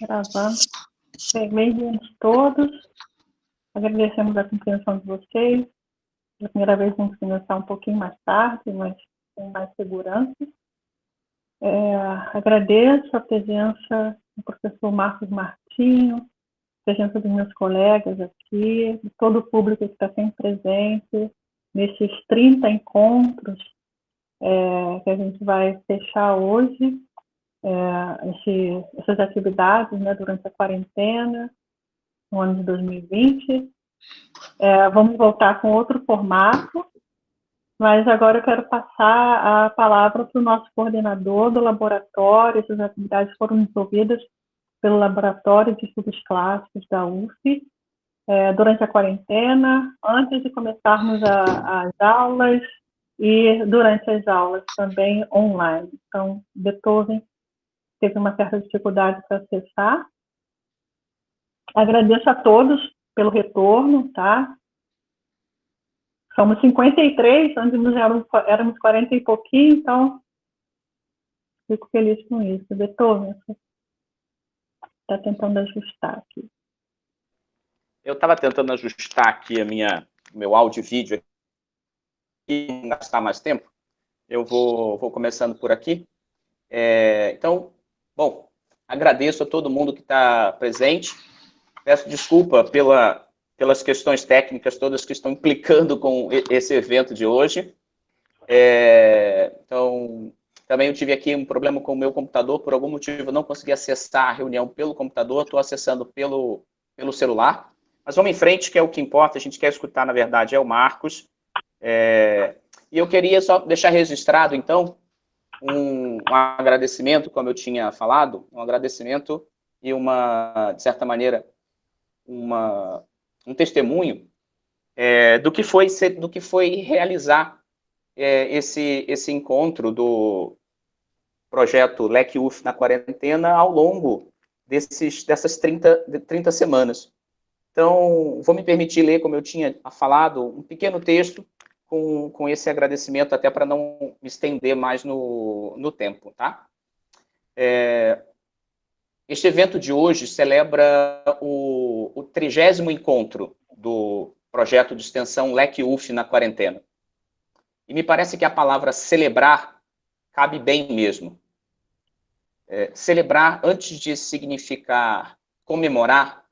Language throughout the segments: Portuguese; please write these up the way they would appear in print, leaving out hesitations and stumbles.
Gravando. Bem-vindos todos. Agradecemos a compreensão de vocês. Pela primeira vez vamos começar um pouquinho mais tarde, mas com mais segurança. Agradeço a presença do professor Marcos Martinho, a presença dos meus colegas aqui, de todo o público que está sempre presente nesses 30 encontros que a gente vai fechar hoje. Essas atividades, né, durante a quarentena, no ano de 2020. Vamos voltar com outro formato, mas agora eu quero passar a palavra para o nosso coordenador do laboratório. Essas atividades foram desenvolvidas pelo Laboratório de Estudos Clássicos da UF, durante a quarentena, antes de começarmos as aulas e durante as aulas também online. Então, Beethoven teve uma certa dificuldade para acessar. Agradeço a todos pelo retorno, tá? Somos 53, antes éramos 40 e pouquinho, então fico feliz com isso. Beethoven, você está tentando ajustar aqui. Eu estava tentando ajustar aqui meu áudio e vídeo e não gastar mais tempo. Eu vou começando por aqui. Então, bom, agradeço a todo mundo que está presente. Peço desculpa pelas questões técnicas todas que estão implicando com esse evento de hoje. Então, também eu tive aqui um problema com o meu computador. Por algum motivo, eu não consegui acessar a reunião pelo computador. Estou acessando pelo celular. Mas vamos em frente, que é o que importa. A gente quer escutar, na verdade, é o Marcos. E eu queria só deixar registrado, então, um agradecimento, como eu tinha falado, um agradecimento e de certa maneira, um testemunho do que foi realizar esse encontro do projeto Leque UF na quarentena ao longo dessas 30 semanas. Então, vou me permitir ler, como eu tinha falado, um pequeno texto com esse agradecimento, até para não me estender mais no tempo, tá? Este evento de hoje celebra o 30º encontro do projeto de extensão Leque UF na quarentena. E me parece que a palavra celebrar cabe bem mesmo. Celebrar, antes de significar comemorar,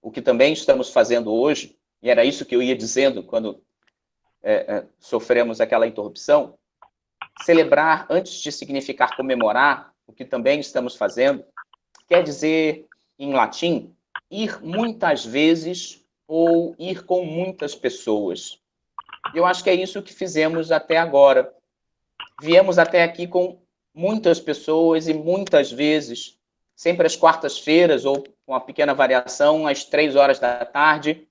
o que também estamos fazendo hoje, e era isso que eu ia dizendo quando sofremos aquela interrupção, celebrar, antes de significar comemorar, o que também estamos fazendo, quer dizer, em latim, ir muitas vezes ou ir com muitas pessoas. Eu acho que é isso que fizemos até agora. Viemos até aqui com muitas pessoas e muitas vezes, sempre às quartas-feiras, ou com uma pequena variação, às 3 horas da tarde,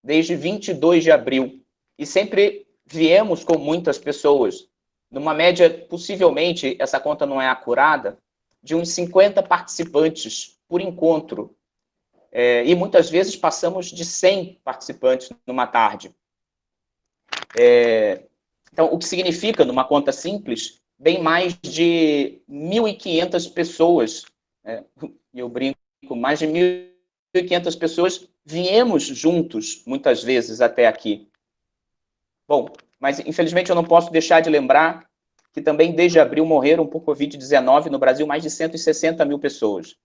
desde 22 de abril. E sempre viemos com muitas pessoas. Numa média, possivelmente, essa conta não é acurada, de uns 50 participantes por encontro. E muitas vezes passamos de 100 participantes numa tarde. Então, o que significa, numa conta simples, bem mais de 1.500 pessoas, e eu brinco, mais de 1.500 pessoas viemos juntos, muitas vezes, até aqui. Bom, mas infelizmente eu não posso deixar de lembrar que também desde abril morreram por Covid-19 no Brasil mais de 160 mil pessoas,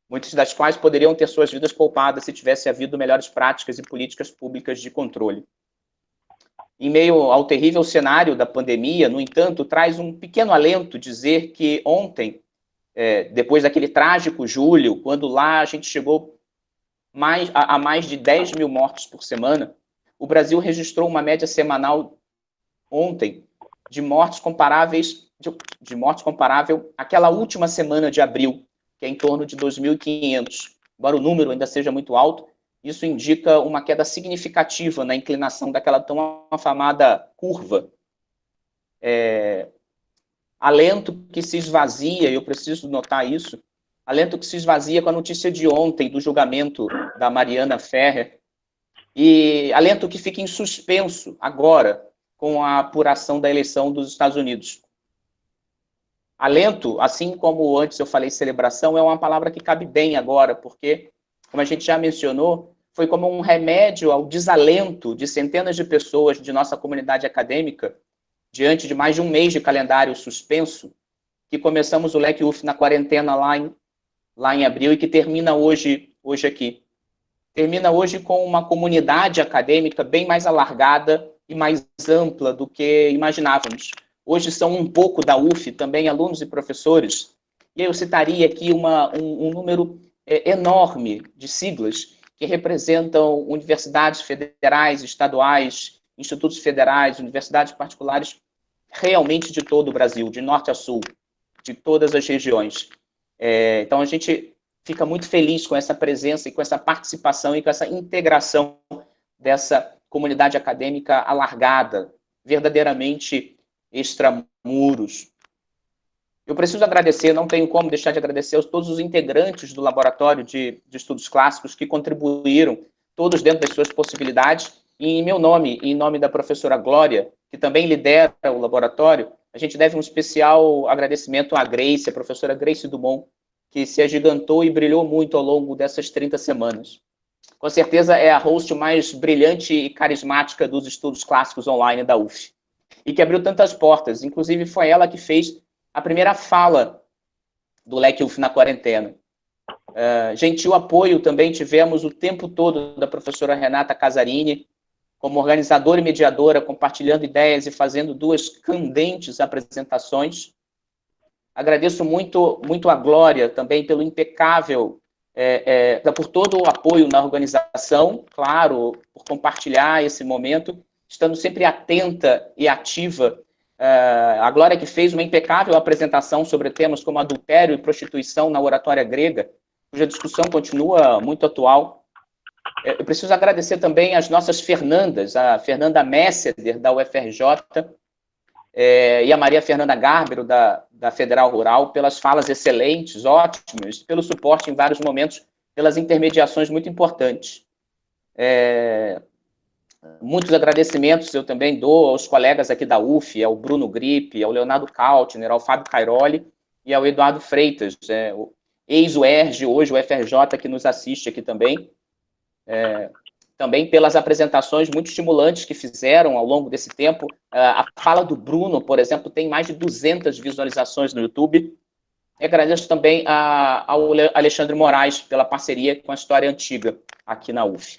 muitas das quais poderiam ter suas vidas poupadas se tivesse havido melhores práticas e políticas públicas de controle. Em meio ao terrível cenário da pandemia, no entanto, traz um pequeno alento dizer que ontem, depois daquele trágico julho, quando lá a gente chegou a mais de 10 mil mortes por semana, o Brasil registrou uma média semanal ontem de mortes comparável àquela última semana de abril, que é em torno de 2.500. Embora o número ainda seja muito alto, isso indica uma queda significativa na inclinação daquela tão afamada curva. Alento que se esvazia, e eu preciso notar isso, alento que se esvazia com a notícia de ontem do julgamento da Mariana Ferrer, e alento que fica em suspenso agora com a apuração da eleição dos Estados Unidos. Alento, assim como antes eu falei celebração, é uma palavra que cabe bem agora, porque, como a gente já mencionou, foi como um remédio ao desalento de centenas de pessoas de nossa comunidade acadêmica, diante de mais de um mês de calendário suspenso, que começamos o Leque UF na quarentena lá em abril e que termina hoje aqui. Termina hoje com uma comunidade acadêmica bem mais alargada e mais ampla do que imaginávamos. Hoje são um pouco da UF, também alunos e professores, e eu citaria aqui um número enorme de siglas que representam universidades federais, estaduais, institutos federais, universidades particulares, realmente de todo o Brasil, de norte a sul, de todas as regiões. Então, a gente fica muito feliz com essa presença e com essa participação e com essa integração dessa comunidade acadêmica alargada, verdadeiramente extramuros. Eu preciso agradecer, não tenho como deixar de agradecer a todos os integrantes do Laboratório de Estudos Clássicos que contribuíram, todos dentro das suas possibilidades, e em meu nome, e em nome da professora Glória, que também lidera o laboratório, a gente deve um especial agradecimento à Grace, a professora Grace Dumont, que se agigantou e brilhou muito ao longo dessas 30 semanas. Com certeza é a host mais brilhante e carismática dos estudos clássicos online da UF. E que abriu tantas portas. Inclusive, foi ela que fez a primeira fala do Leque UF na quarentena. Gentil apoio também tivemos o tempo todo da professora Renata Casarini, como organizadora e mediadora, compartilhando ideias e fazendo 2 candentes apresentações. Agradeço muito a Glória também pelo impecável, por todo o apoio na organização, claro, por compartilhar esse momento, estando sempre atenta e ativa. A Glória que fez uma impecável apresentação sobre temas como adultério e prostituição na oratória grega, cuja discussão continua muito atual. Eu preciso agradecer também as nossas Fernandas, a Fernanda Messeder, da UFRJ, e a Maria Fernanda Garbero, da Federal Rural, pelas falas excelentes, ótimas, pelo suporte em vários momentos, pelas intermediações muito importantes. Muitos agradecimentos eu também dou aos colegas aqui da UF, ao Bruno Gripe, ao Leonardo Kaltner, ao Fábio Cairoli e ao Eduardo Freitas, o ex-UERJ, hoje o FRJ, que nos assiste aqui também. Também pelas apresentações muito estimulantes que fizeram ao longo desse tempo. A fala do Bruno, por exemplo, tem mais de 200 visualizações no YouTube. E agradeço também ao Alexandre Moraes pela parceria com a História Antiga aqui na UF.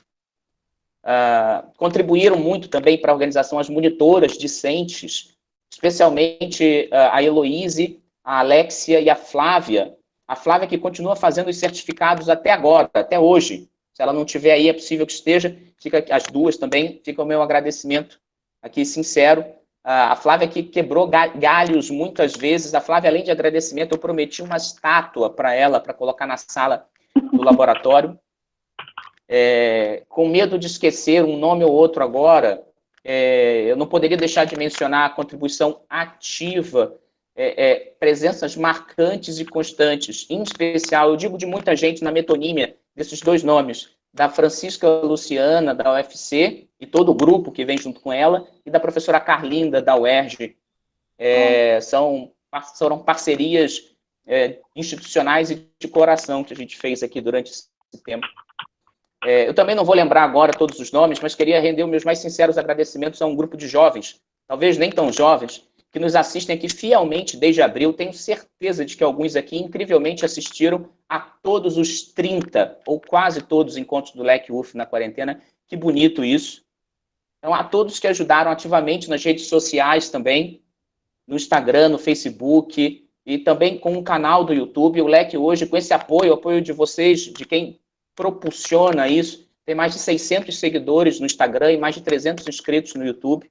Contribuíram muito também para a organização as monitoras discentes, especialmente a Heloíse, a Alexia e a Flávia. A Flávia que continua fazendo os certificados até agora, até hoje. Se ela não estiver aí, é possível que esteja. Fica as duas também. Fica o meu agradecimento aqui sincero. A Flávia que quebrou galhos muitas vezes. A Flávia, além de agradecimento, eu prometi uma estátua para ela, para colocar na sala do laboratório. Com medo de esquecer um nome ou outro agora, eu não poderia deixar de mencionar a contribuição ativa, presenças marcantes e constantes, em especial, eu digo de muita gente na metonímia desses 2 nomes, da Francisca Luciana, da UFC, e todo o grupo que vem junto com ela, e da professora Carlinda, da UERJ. Foram parcerias institucionais e de coração que a gente fez aqui durante esse tempo. Eu também não vou lembrar agora todos os nomes, mas queria render os meus mais sinceros agradecimentos a um grupo de jovens, talvez nem tão jovens, que nos assistem aqui fielmente desde abril. Tenho certeza de que alguns aqui, incrivelmente, assistiram a todos os 30, ou quase todos os encontros do Leque UF na quarentena. Que bonito isso. Então, a todos que ajudaram ativamente nas redes sociais também, no Instagram, no Facebook, e também com o canal do YouTube. O Leque hoje, com esse apoio, o apoio de vocês, de quem propulsiona isso, tem mais de 600 seguidores no Instagram e mais de 300 inscritos no YouTube.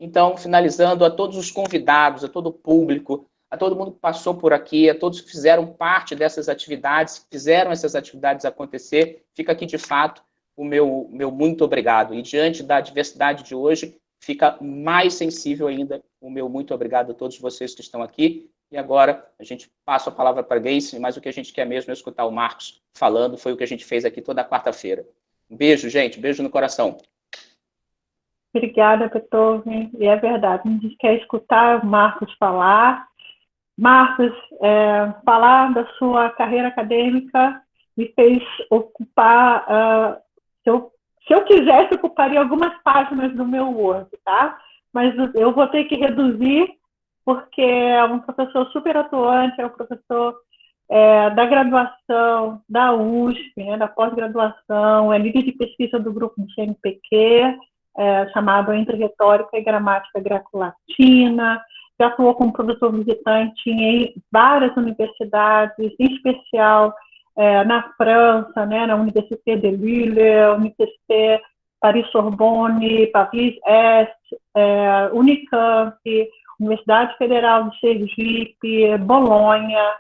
Então, finalizando, a todos os convidados, a todo o público, a todo mundo que passou por aqui, a todos que fizeram parte dessas atividades, que fizeram essas atividades acontecer, fica aqui, de fato, o meu muito obrigado. E diante da diversidade de hoje, fica mais sensível ainda o meu muito obrigado a todos vocês que estão aqui. E agora a gente passa a palavra para a Grace, mas o que a gente quer mesmo é escutar o Marcos falando, foi o que a gente fez aqui toda quarta-feira. Um beijo, gente, beijo no coração. Obrigada, Beethoven. E é verdade, a gente quer escutar o Marcos falar, Marcos, falar da sua carreira acadêmica me fez ocupar, se eu quisesse, ocuparia algumas páginas do meu Word, tá? Mas eu vou ter que reduzir, porque é um professor super atuante, é um professor da graduação, da USP, né, da pós-graduação, é líder de pesquisa do grupo do CNPq, chamado Entre Retórica e Gramática Greco-Latina, já atuou como professor visitante em várias universidades, em especial na França, né, na Université de Lille, Université Paris-Sorbonne, Paris-Est, Unicamp, Universidade Federal de Sergipe, Bolonha,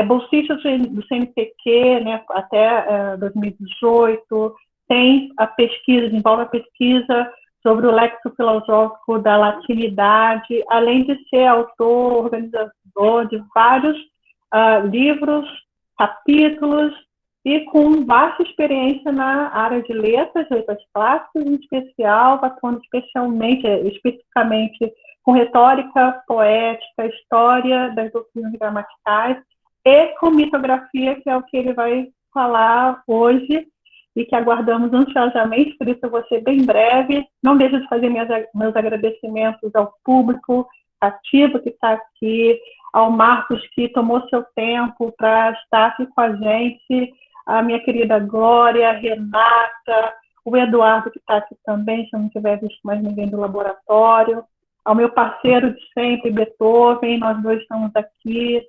bolsista do CNPq, né, até 2018, tem a pesquisa, desenvolve a pesquisa sobre o lexo filosófico da latinidade, além de ser autor, organizador de vários livros, capítulos, e com vasta experiência na área de letras clássicas, em especial, atuando especificamente com retórica, poética, história das doutrinas gramaticais e com mitografia, que é o que ele vai falar hoje e que aguardamos ansiosamente, por isso eu vou ser bem breve. Não deixe de fazer meus agradecimentos ao público ativo que está aqui, ao Marcos, que tomou seu tempo para estar aqui com a gente, a minha querida Glória, a Renata, o Eduardo, que está aqui também, se eu não tiver visto mais ninguém do laboratório, ao meu parceiro de sempre, Beethoven, nós dois estamos aqui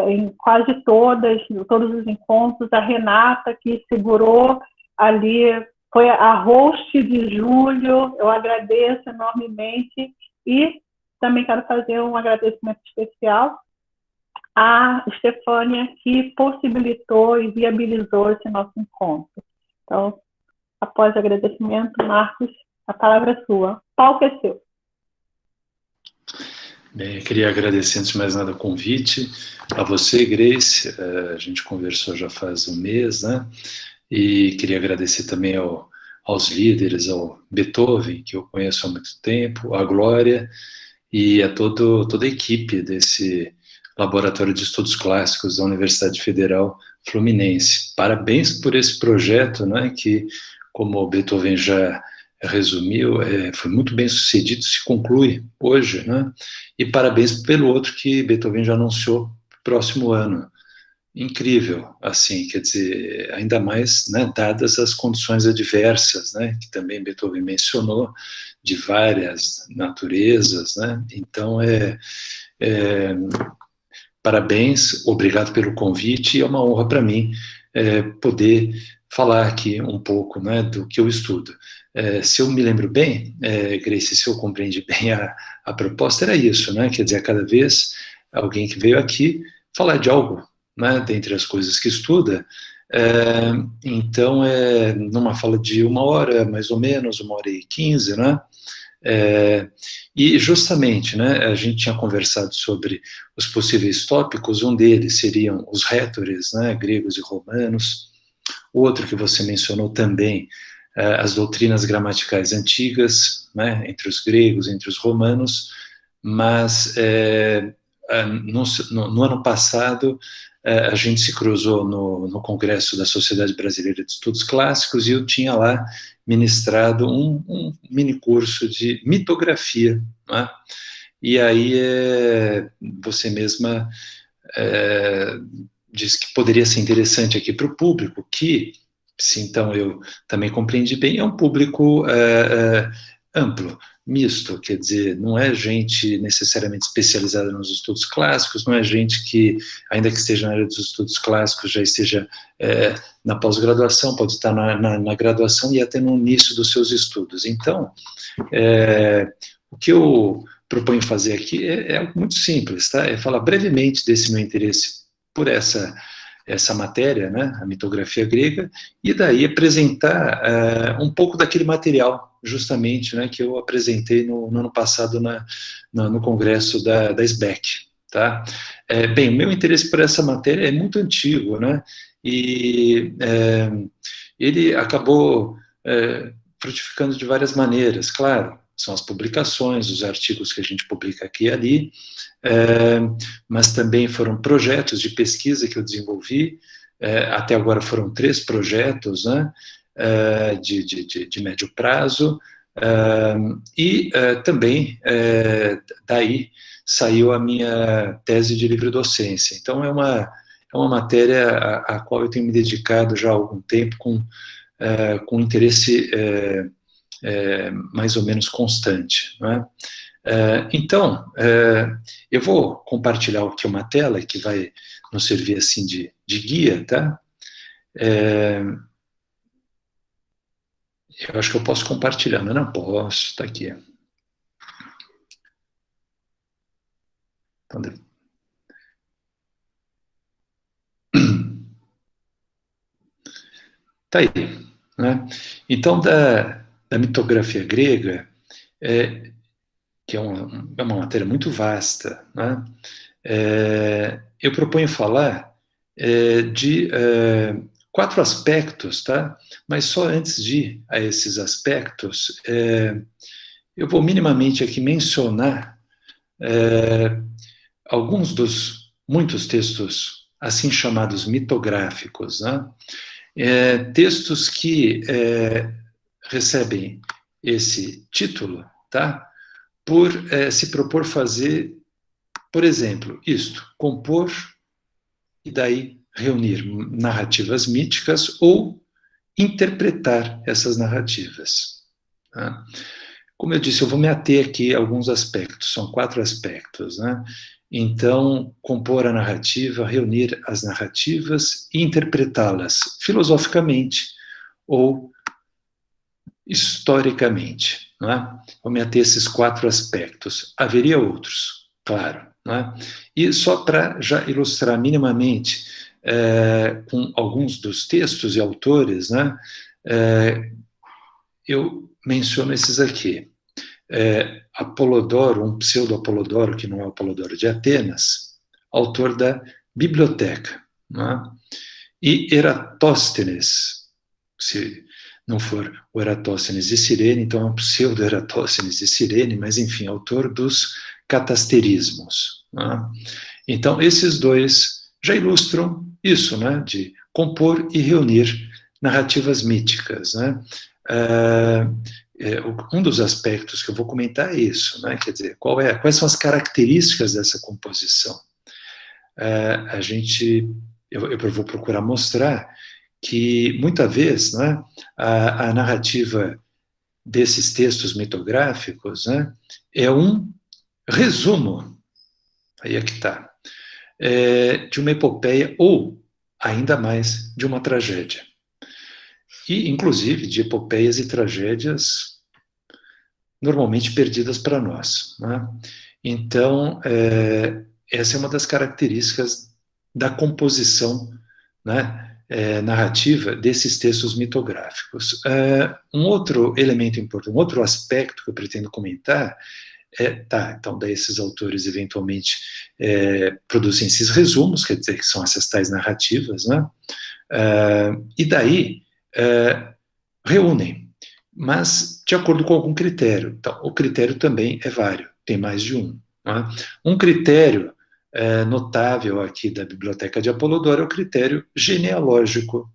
em quase todos os encontros, a Renata, que segurou ali, foi a host de julho, eu agradeço enormemente, e também quero fazer um agradecimento especial a Estefânia, que possibilitou e viabilizou esse nosso encontro. Então, após o agradecimento, Marcos, a palavra é sua. O palco é seu. Bem, eu queria agradecer, antes de mais nada, o convite a você, Grace. A gente conversou já faz um mês, né? E queria agradecer também aos líderes, ao Beethoven, que eu conheço há muito tempo, à Glória e a toda a equipe desse Laboratório de Estudos Clássicos da Universidade Federal Fluminense. Parabéns por esse projeto, né, que, como o Beethoven já resumiu, foi muito bem sucedido, se conclui hoje, né, e parabéns pelo outro que Beethoven já anunciou próximo ano. Incrível, assim, quer dizer, ainda mais, né, dadas as condições adversas, né, que também Beethoven mencionou, de várias naturezas, né, então parabéns, obrigado pelo convite, e é uma honra para mim poder falar aqui um pouco, né, do que eu estudo. Se eu me lembro bem, Grace, se eu compreendi bem a proposta, era isso, né, quer dizer, a cada vez alguém que veio aqui falar de algo, né, dentre as coisas que estuda, então numa fala de 1 hora, mais ou menos, 1h15, né, e justamente, né, a gente tinha conversado sobre os possíveis tópicos, um deles seriam os rétores, né, gregos e romanos, outro que você mencionou também, as doutrinas gramaticais antigas, né, entre os gregos, entre os romanos, mas no ano passado a gente se cruzou no Congresso da Sociedade Brasileira de Estudos Clássicos e eu tinha lá ministrado um mini curso de mitografia, né? E aí você mesma disse que poderia ser interessante aqui para o público, que, se então eu também compreendi bem, é um público amplo, misto, quer dizer, não é gente necessariamente especializada nos estudos clássicos, não é gente que, ainda que esteja na área dos estudos clássicos, já esteja na pós-graduação, pode estar na graduação e até no início dos seus estudos. Então, o que eu proponho fazer aqui é muito simples, tá? É falar brevemente desse meu interesse por essa matéria, né, a mitografia grega, e daí apresentar um pouco daquele material, justamente, né, que eu apresentei no ano passado no congresso da SBEC, tá? Bem, o meu interesse por essa matéria é muito antigo, né, e ele acabou frutificando de várias maneiras, claro, são as publicações, os artigos que a gente publica aqui e ali, mas também foram projetos de pesquisa que eu desenvolvi, até agora foram 3 projetos, né, de médio prazo, e também daí saiu a minha tese de livre-docência. Então, é uma matéria a qual eu tenho me dedicado já há algum tempo com interesse mais ou menos constante, né? Então, eu vou compartilhar aqui uma tela que vai nos servir assim de guia, tá? Eu acho que eu posso compartilhar, mas não posso, está aqui. Então, tá aí, né? Então, da mitografia grega, que é uma matéria muito vasta, né? Eu proponho falar de 4 aspectos, tá? Mas só antes de ir a esses aspectos, eu vou minimamente aqui mencionar alguns dos muitos textos assim chamados mitográficos, né? Textos que recebem esse título, tá? Por se propor fazer, por exemplo, isto, compor e daí reunir narrativas míticas ou interpretar essas narrativas. Tá? Como eu disse, eu vou me ater aqui a alguns aspectos, são 4 aspectos, né? Então, compor a narrativa, reunir as narrativas e interpretá-las filosoficamente ou historicamente. Não é? Vou me ater a esses 4 aspectos. Haveria outros, claro. Não é? E só para já ilustrar minimamente com alguns dos textos e autores, né, eu menciono esses aqui. Apolodoro, um pseudo-Apolodoro, que não é o Apolodoro de Atenas, autor da Biblioteca, né? E Eratóstenes, se não for o Eratóstenes de Cirene, então é um pseudo-Eratóstenes de Cirene, mas enfim, autor dos Catasterismos, né? Então, esses 2 já ilustram isso, né, de compor e reunir narrativas míticas, né? Um dos aspectos que eu vou comentar é isso, né? Quer dizer, quais são as características dessa composição? Eu vou procurar mostrar que, muita vez, né, a narrativa desses textos mitográficos, né, é um resumo, aí é que está, de uma epopeia ou, ainda mais, de uma tragédia. E, inclusive, de epopeias e tragédias normalmente perdidas para nós, né? Então, essa é uma das características da composição, né, narrativa desses textos mitográficos. Um outro elemento importante, um outro aspecto que eu pretendo comentar então daí esses autores eventualmente produzem esses resumos, quer dizer, que são essas tais narrativas, né? E daí reúnem, mas de acordo com algum critério. Então, o critério também é vário, tem mais de um. Né? Um critério notável aqui da Biblioteca de Apolodoro é o critério genealógico,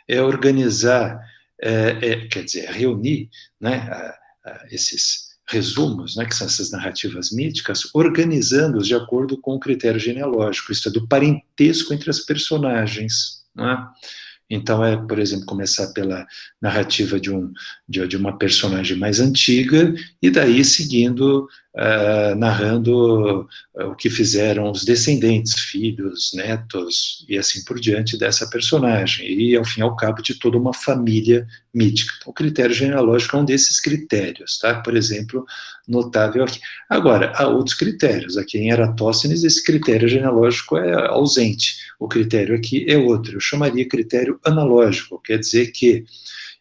é organizar, quer dizer, reunir, né, esses resumos, né, que são essas narrativas míticas, organizando-os de acordo com o critério genealógico, isto é, do parentesco entre as personagens, né? Então, por exemplo, começar pela narrativa de uma personagem mais antiga, e daí seguindo, narrando o que fizeram os descendentes, filhos, netos, e assim por diante dessa personagem, e ao fim e ao cabo de toda uma família mítica. Então, o critério genealógico é um desses critérios, tá? Por exemplo, notável aqui. Agora, há outros critérios. Aqui em Eratóstenes, esse critério genealógico é ausente. O critério aqui é outro. Eu chamaria critério analógico, quer dizer que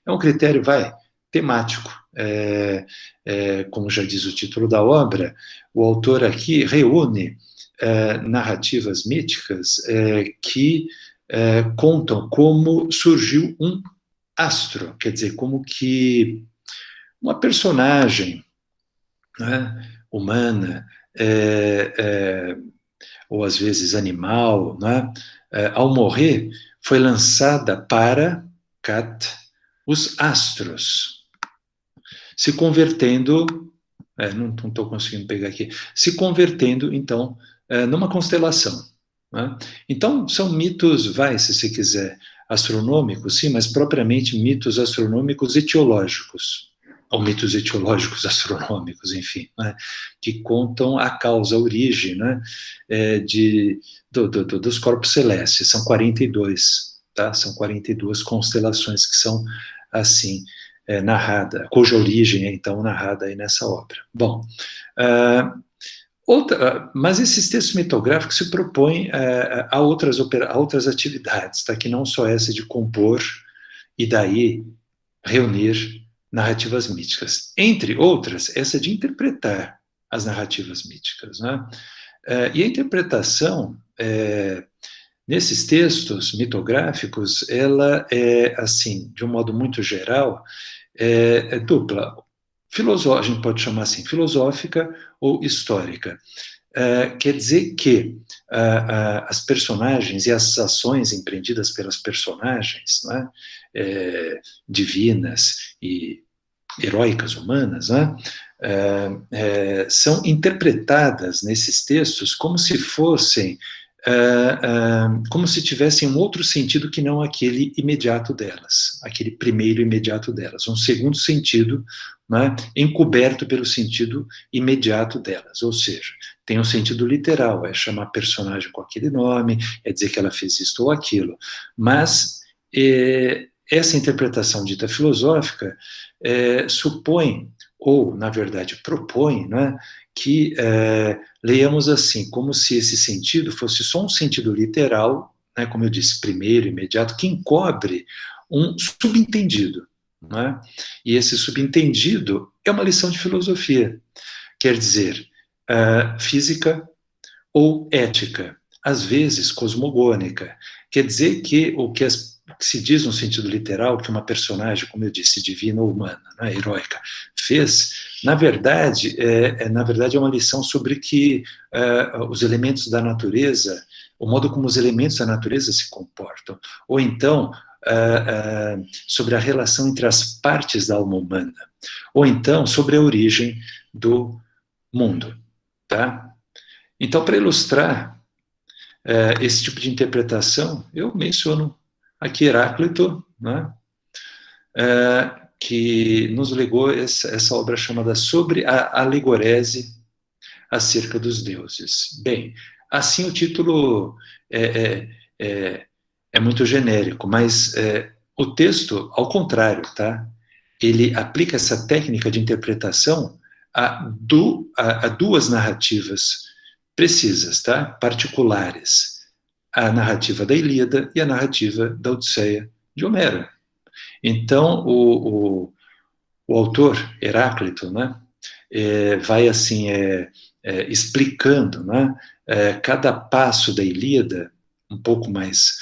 é um critério, temático. Como já diz o título da obra, o autor aqui reúne narrativas míticas que contam como surgiu um astro, quer dizer, como que uma personagem né, humana, ou às vezes animal, né, ao morrer, foi lançada para os astros, se convertendo, não estou conseguindo pegar aqui, se convertendo, então, numa constelação. Né? Então, são mitos, se você quiser, astronômicos, sim, mas propriamente mitos astronômicos etiológicos, ou mitos etiológicos astronômicos, enfim, né? Que contam a causa, a origem, né? Dos corpos celestes. São 42, tá? São 42 constelações que são assim narrada, cuja origem é então narrada aí nessa obra. Bom, mas esses textos mitográficos se propõem a outras atividades, tá? Que não só essa de compor e daí reunir narrativas míticas. Entre outras, essa de interpretar as narrativas míticas. Né? E a interpretação, nesses textos mitográficos, ela é, assim, de um modo muito geral, dupla. A gente pode chamar assim, filosófica ou histórica. Quer dizer que as personagens e as ações empreendidas pelas personagens, né, divinas e heróicas humanas, né, são interpretadas nesses textos como se fossem, como se tivessem um outro sentido que não aquele imediato delas, aquele primeiro imediato delas, um segundo sentido, né, encoberto pelo sentido imediato delas, ou seja, tem um sentido literal, é chamar personagem com aquele nome, é dizer que ela fez isto ou aquilo, mas essa interpretação dita filosófica supõe, ou na verdade propõe, né, que leiamos assim, como se esse sentido fosse só um sentido literal, né, como eu disse, primeiro, imediato, que encobre um subentendido. Né? E esse subentendido é uma lição de filosofia, quer dizer, física ou ética, às vezes cosmogônica, quer dizer que o que se diz no sentido literal, que uma personagem, como eu disse, divina ou humana, né, heróica, fez, na verdade é uma lição sobre que os elementos da natureza, o modo como os elementos da natureza se comportam, ou então sobre a relação entre as partes da alma humana, ou então sobre a origem do mundo, tá? Então, para ilustrar esse tipo de interpretação, eu menciono aqui Heráclito, né, que nos legou essa obra chamada Sobre a Alegorese acerca dos deuses. Bem, assim o título é muito genérico, mas o texto, ao contrário, tá? Ele aplica essa técnica de interpretação a duas narrativas precisas, tá? Particulares. A narrativa da Ilíada e a narrativa da Odisseia de Homero. Então, o autor, Heráclito, né, vai assim explicando, né, cada passo da Ilíada um pouco mais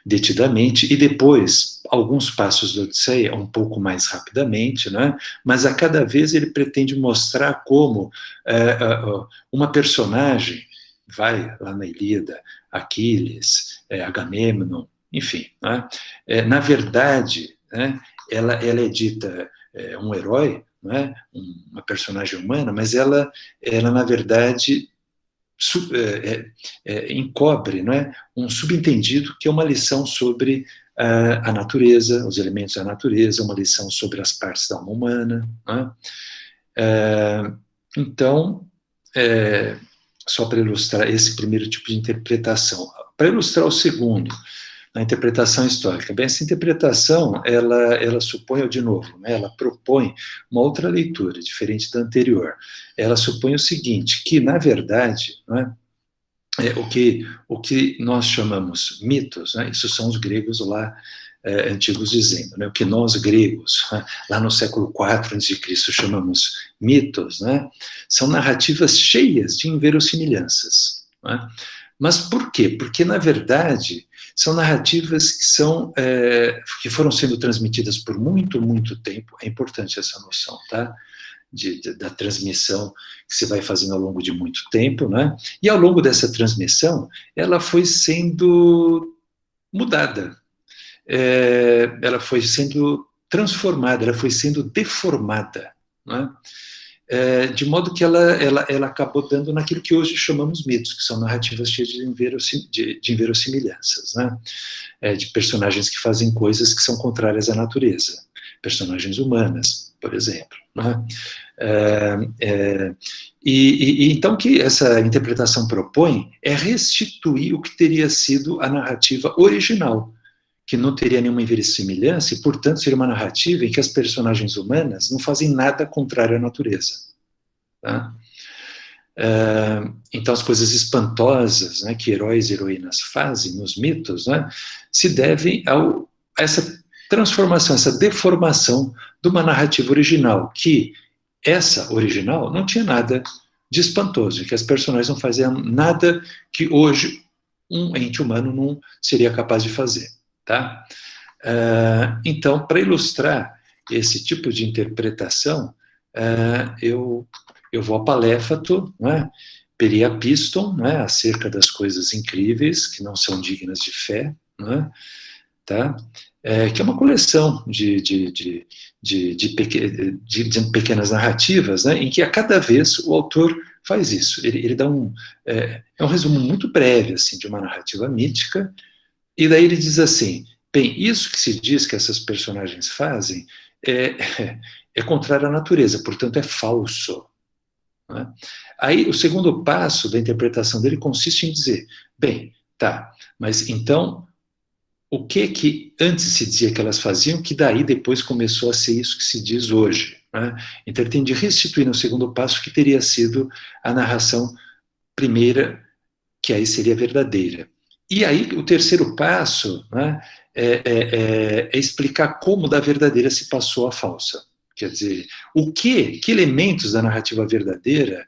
detidamente, e depois alguns passos da Odisseia um pouco mais rapidamente, né? Mas a cada vez ele pretende mostrar como uma personagem vai lá na Ilíada, Aquiles, Agamemnon, enfim, né? Na verdade, né, ela é dita um herói, né, uma personagem humana, mas ela na verdade encobre, não é, um subentendido que é uma lição sobre a natureza, os elementos da natureza, uma lição sobre as partes da alma humana. Não é? Então, só para ilustrar esse primeiro tipo de interpretação. Para ilustrar o segundo, a interpretação histórica. Bem, essa interpretação, ela supõe, de novo, né, ela propõe uma outra leitura, diferente da anterior. Ela supõe o seguinte, que, na verdade, né, o que nós chamamos mitos, né, isso são os gregos lá antigos dizendo, né, o que nós gregos, lá no século IV a.C., chamamos mitos, né, são narrativas cheias de inverossimilhanças. Né? Mas por quê? Porque, na verdade, são narrativas que foram sendo transmitidas por muito, muito tempo. É importante essa noção, tá? da transmissão que se vai fazendo ao longo de muito tempo, né? E ao longo dessa transmissão, ela foi sendo mudada, ela foi sendo transformada, ela foi sendo deformada, né? De modo que ela acabou dando naquilo que hoje chamamos mitos, que são narrativas cheias de inverossimilhanças, né? De personagens que fazem coisas que são contrárias à natureza, personagens humanas, por exemplo, né? Então, o que essa interpretação propõe é restituir o que teria sido a narrativa original, que não teria nenhuma inverossimilhança e, portanto, seria uma narrativa em que as personagens humanas não fazem nada contrário à natureza. Tá? Então, as coisas espantosas, né, que heróis e heroínas fazem nos mitos, né, se devem a essa transformação, essa deformação de uma narrativa original, que essa original não tinha nada de espantoso, que as personagens não faziam nada que hoje um ente humano não seria capaz de fazer. Tá? Então, para ilustrar esse tipo de interpretação, eu vou a Paléfato, né, Periapiston, né, acerca das coisas incríveis que não são dignas de fé, né, tá? Que é uma coleção de pequenas narrativas, né, em que a cada vez o autor faz isso. Ele dá um resumo muito breve assim, de uma narrativa mítica, e daí ele diz assim, bem, isso que se diz que essas personagens fazem é contrário à natureza, portanto é falso. Né? Aí o segundo passo da interpretação dele consiste em dizer, bem, tá, mas então o que antes se dizia que elas faziam, que daí depois começou a ser isso que se diz hoje. Né? Então ele tem de restituir no segundo passo que teria sido a narração primeira, que aí seria verdadeira. E aí o terceiro passo, né, é explicar como da verdadeira se passou à falsa. Quer dizer, que elementos da narrativa verdadeira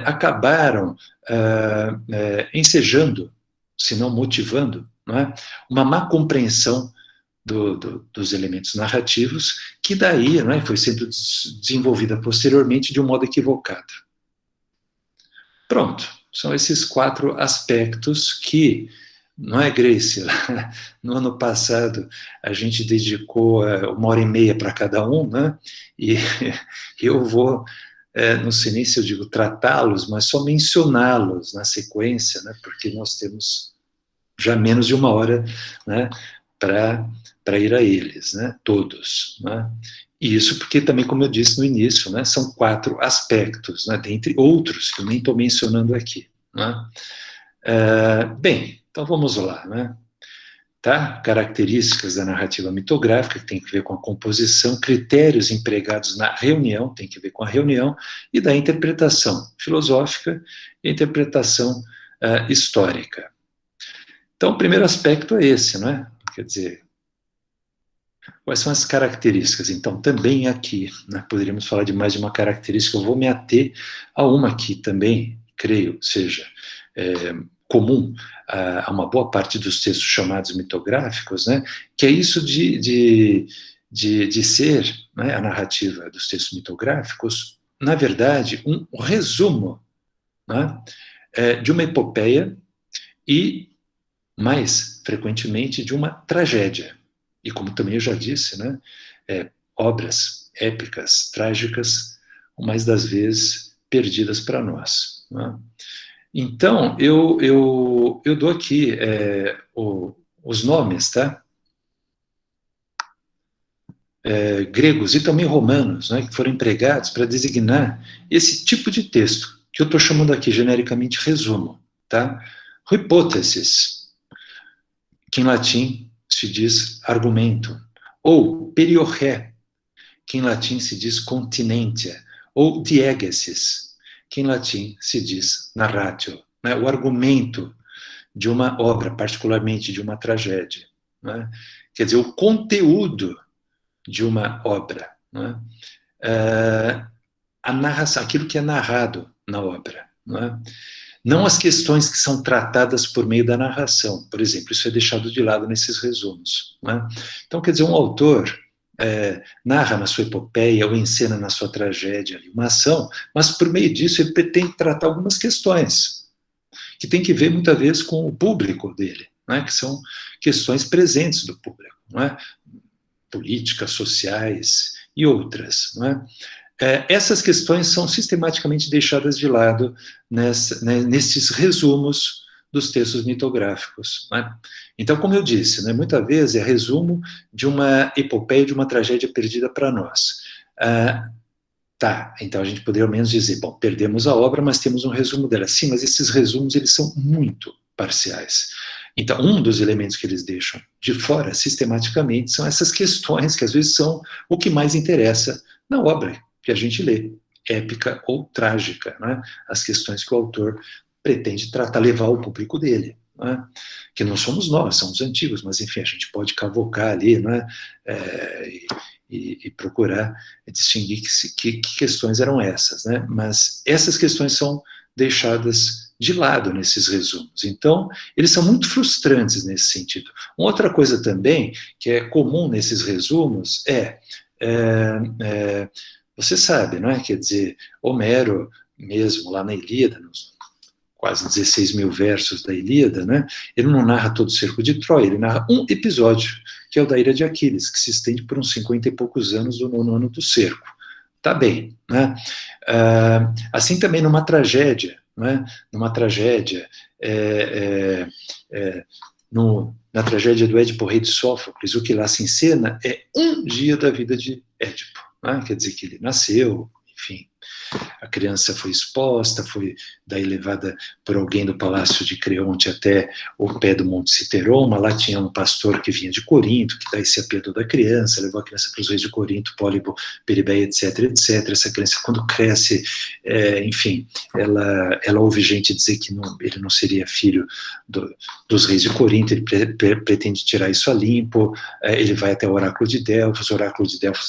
acabaram ensejando, se não motivando, né, uma má compreensão dos elementos narrativos, que daí, né, foi sendo desenvolvida posteriormente de um modo equivocado. Pronto. São esses 4 aspectos que, não é, Grace? No ano passado a gente dedicou 1h30 para cada um, né? E eu vou, não sei nem se eu digo tratá-los, mas só mencioná-los na sequência, né? Porque nós temos já menos de 1 hora, né, para ir a eles, né? Todos, né? E isso porque também, como eu disse no início, né, são 4 aspectos, né, dentre outros que eu nem estou mencionando aqui. Né? Bem, então vamos lá. Né? Tá? Características da narrativa mitográfica, que tem que ver com a composição, critérios empregados na reunião, tem que ver com a reunião, e da interpretação filosófica e interpretação histórica. Então, o primeiro aspecto é esse, não é? Quer dizer, quais são as características? Então, também aqui, né, poderíamos falar de mais de uma característica, eu vou me ater a uma que também, creio, seja comum a uma boa parte dos textos chamados mitográficos, né, que é isso de ser, né, a narrativa dos textos mitográficos, na verdade, um resumo, né, de uma epopeia e, mais frequentemente, de uma tragédia. E como também eu já disse, né, obras épicas, trágicas, mais das vezes perdidas para nós. Né? Então, eu dou aqui os nomes, tá? Gregos e também romanos, né, que foram empregados para designar esse tipo de texto, que eu estou chamando aqui genericamente resumo. Tá? Hipótesis, que em latim se diz argumento, ou periorré, que em latim se diz continentia, ou diegesis, que em latim se diz narratio, né? O argumento de uma obra, particularmente de uma tragédia. Né? Quer dizer, o conteúdo de uma obra. Né? A narração, aquilo que é narrado na obra. Né? Não as questões que são tratadas por meio da narração. Por exemplo, isso é deixado de lado nesses resumos. Né? Então, quer dizer, um autor, narra na sua epopeia ou encena na sua tragédia uma ação, mas por meio disso ele pretende tratar algumas questões que tem que ver muitas vezes com o público dele, né, que são questões presentes do público, não é? Políticas, sociais e outras. Não é? Essas questões são sistematicamente deixadas de lado nesses resumos dos textos mitográficos. Né? Então, como eu disse, né, muitas vezes é resumo de uma epopeia, de uma tragédia perdida para nós. Tá, então a gente poderia ao menos dizer, bom, perdemos a obra, mas temos um resumo dela. Sim, mas esses resumos, eles são muito parciais. Então, um dos elementos que eles deixam de fora, sistematicamente, são essas questões que às vezes são o que mais interessa na obra que a gente lê, épica ou trágica, né? As questões que o autor pretende tratar, levar ao público dele. Né? Que não somos nós, são os antigos, mas enfim, a gente pode cavocar ali, né? E procurar distinguir que questões eram essas, né? Mas essas questões são deixadas de lado nesses resumos. Então, eles são muito frustrantes nesse sentido. Uma outra coisa também, que é comum nesses resumos, você sabe, não é? Quer dizer, Homero, mesmo lá na Ilíada, nos quase 16 mil versos da Ilíada, né? Ele não narra todo o cerco de Troia, ele narra um episódio, que é o da Ira de Aquiles, que se estende por uns 50 e poucos anos do 9º ano do cerco. Tá bem, né? Assim também numa tragédia, né? Numa tragédia, na tragédia do Édipo, rei de Sófocles, o que lá se encena é um dia da vida de Édipo, né? Quer dizer que ele nasceu, enfim, a criança foi exposta, foi daí levada por alguém do palácio de Creonte até o pé do Monte Citeroma. Lá tinha um pastor que vinha de Corinto, que daí se apiedou da criança, levou a criança para os reis de Corinto, Pólibo, Peribeia, etc, etc. Essa criança, quando cresce, enfim, ela ouve gente dizer que ele não seria filho dos reis de Corinto, ele pretende tirar isso a limpo, ele vai até o oráculo de Delfos,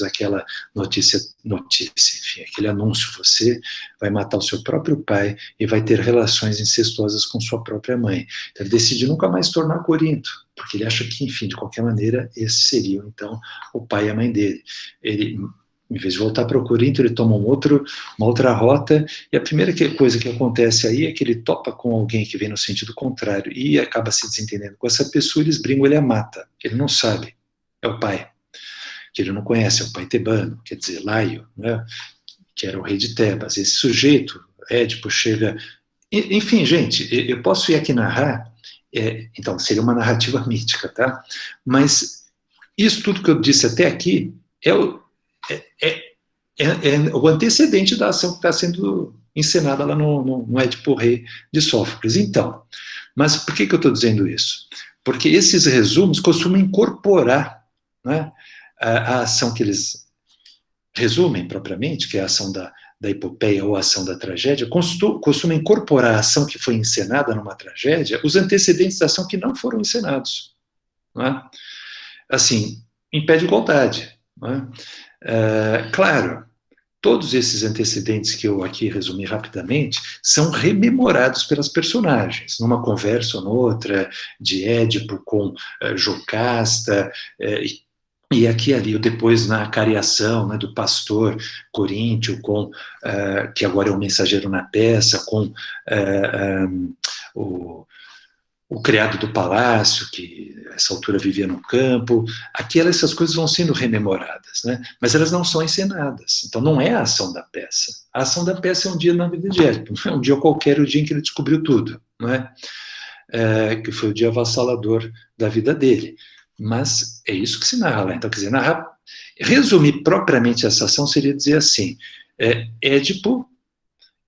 aquela notícia, enfim, aquele anúncio, você vai matar o seu próprio pai e vai ter relações incestuosas com sua própria mãe. Então ele decide nunca mais tornar Corinto, porque ele acha que, enfim, de qualquer maneira, esses seriam, então, o pai e a mãe dele. Ele, em vez de voltar para o Corinto, ele toma uma outra rota, e a primeira coisa que acontece aí é que ele topa com alguém que vem no sentido contrário e acaba se desentendendo com essa pessoa, eles brigam, ele a mata. Ele não sabe, é o pai, que ele não conhece, é o pai tebano, quer dizer, Laio, né? Que era o rei de Tebas. Esse sujeito, Édipo, chega... Enfim, gente, eu posso ir aqui narrar, então, seria uma narrativa mítica, tá? Mas isso tudo que eu disse até aqui é o antecedente da ação que está sendo encenada lá no Édipo Rei de Sófocles. Então, mas por que eu estou dizendo isso? Porque esses resumos costumam incorporar, né, a ação que eles resumem propriamente, que é a ação da epopeia ou a ação da tragédia, costuma incorporar a ação que foi encenada numa tragédia, os antecedentes da ação que não foram encenados. Não é? Assim, em pé de igualdade. Não é? Claro, todos esses antecedentes que eu aqui resumi rapidamente são rememorados pelas personagens, numa conversa ou noutra, de Édipo com Jocasta, e aqui e ali, depois na cariação, né, do pastor coríntio, que agora é o mensageiro na peça, com o criado do palácio, que a essa altura vivia no campo. Aqui essas coisas vão sendo rememoradas, né, mas elas não são encenadas. Então não é a ação da peça. A ação da peça é um dia na vida de Édipo, não é um dia qualquer, o dia em que ele descobriu tudo, não é? Que foi o dia avassalador da vida dele. Mas é isso que se narra lá. Então, quer dizer, resumir propriamente essa ação seria dizer assim, Édipo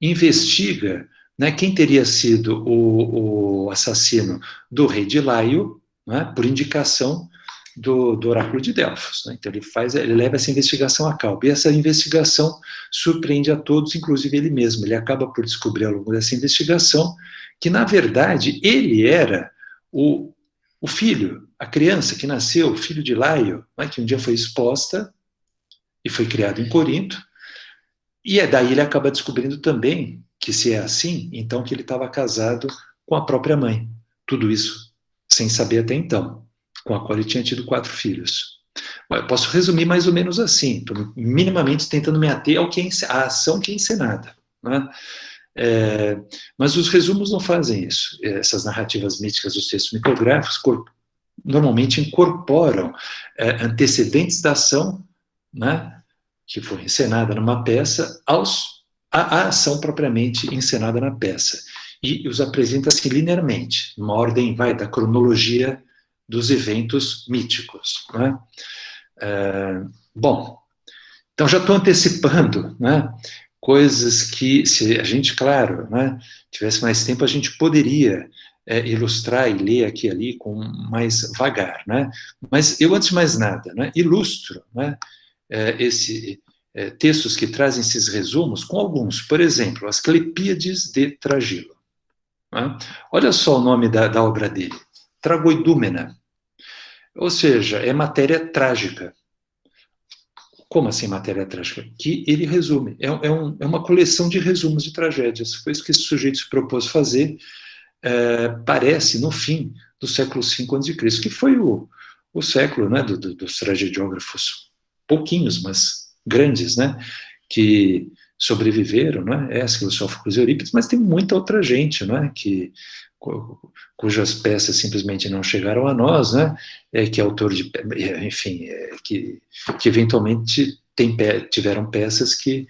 investiga, né, quem teria sido o assassino do rei de Laio, né, por indicação do oráculo de Delfos. Né? Então ele leva essa investigação a cabo, e essa investigação surpreende a todos, inclusive ele mesmo. Ele acaba por descobrir ao longo dessa investigação que, na verdade, ele era o filho, a criança que nasceu, o filho de Laio, né, que um dia foi exposta e foi criado em Corinto, e daí ele acaba descobrindo também que, se é assim, então que ele estava casado com a própria mãe. Tudo isso sem saber até então, com a qual ele tinha tido 4 filhos. Eu posso resumir mais ou menos assim, estou minimamente tentando me ater ao que à ação que é encenada, né? Mas os resumos não fazem isso. Essas narrativas míticas dos textos micrográficos normalmente incorporam antecedentes da ação, né, que foi encenada numa peça, à ação propriamente encenada na peça. E os apresenta assim linearmente, numa ordem da cronologia dos eventos míticos, né? Bom, então já estou antecipando, né, coisas que, se a gente, claro, né, tivesse mais tempo, a gente poderia ilustrar e ler aqui e ali com mais vagar, né? Mas eu, antes de mais nada, né, ilustro, né, textos que trazem esses resumos com alguns, por exemplo, as Clepíades de Tragilo. Né? Olha só o nome da obra dele, Tragoidúmena, ou seja, é matéria trágica. Como assim matéria trágica? Que ele resume, é uma coleção de resumos de tragédias, foi isso que esse sujeito se propôs fazer, parece, no fim do século V a.C., que foi o século, né, dos tragediógrafos, pouquinhos, mas grandes, né, que sobreviveram, né, Ésquilo, Sófocles e Eurípides, mas tem muita outra gente, né, cujas peças simplesmente não chegaram a nós, né, que é autor de, enfim, que eventualmente tiveram peças que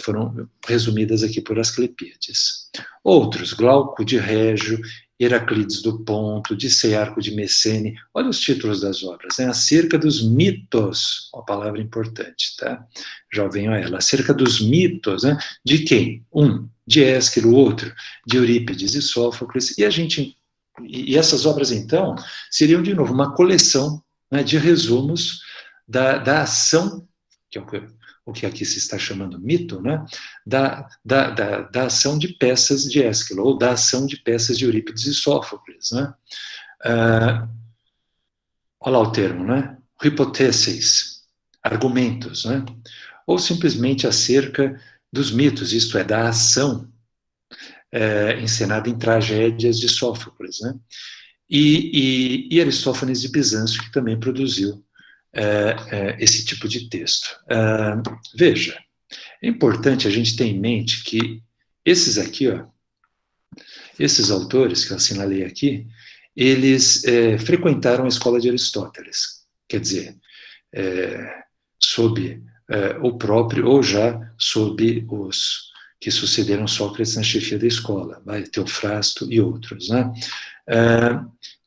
foram resumidas aqui por Asclepíades. Outros, Glauco de Régio, Heraclides do Ponto, Dicearco de Messene, olha os títulos das obras, né? Acerca dos mitos, uma palavra importante, tá? Já venho a ela, acerca dos mitos, né? De quem? Um, de Ésquilo, outro, de Eurípides e Sófocles, e essas obras, então, seriam, de novo, uma coleção, né, de resumos da ação, que é o que aqui se está chamando mito, né, da ação de peças de Ésquilo, ou da ação de peças de Eurípides e Sófocles. Né? Olha lá o termo, né? Hipóteses, argumentos, né? Ou simplesmente acerca dos mitos, isto é, da ação encenada em tragédias de Sófocles, né? E Aristófanes de Bizâncio, que também produziu esse tipo de texto. Veja, é importante a gente ter em mente que esses aqui, ó, esses autores que eu assinalei aqui, eles frequentaram a escola de Aristóteles, quer dizer, sob o próprio, ou já sob os que sucederam Sócrates na chefia da escola, Teofrasto e outros, né?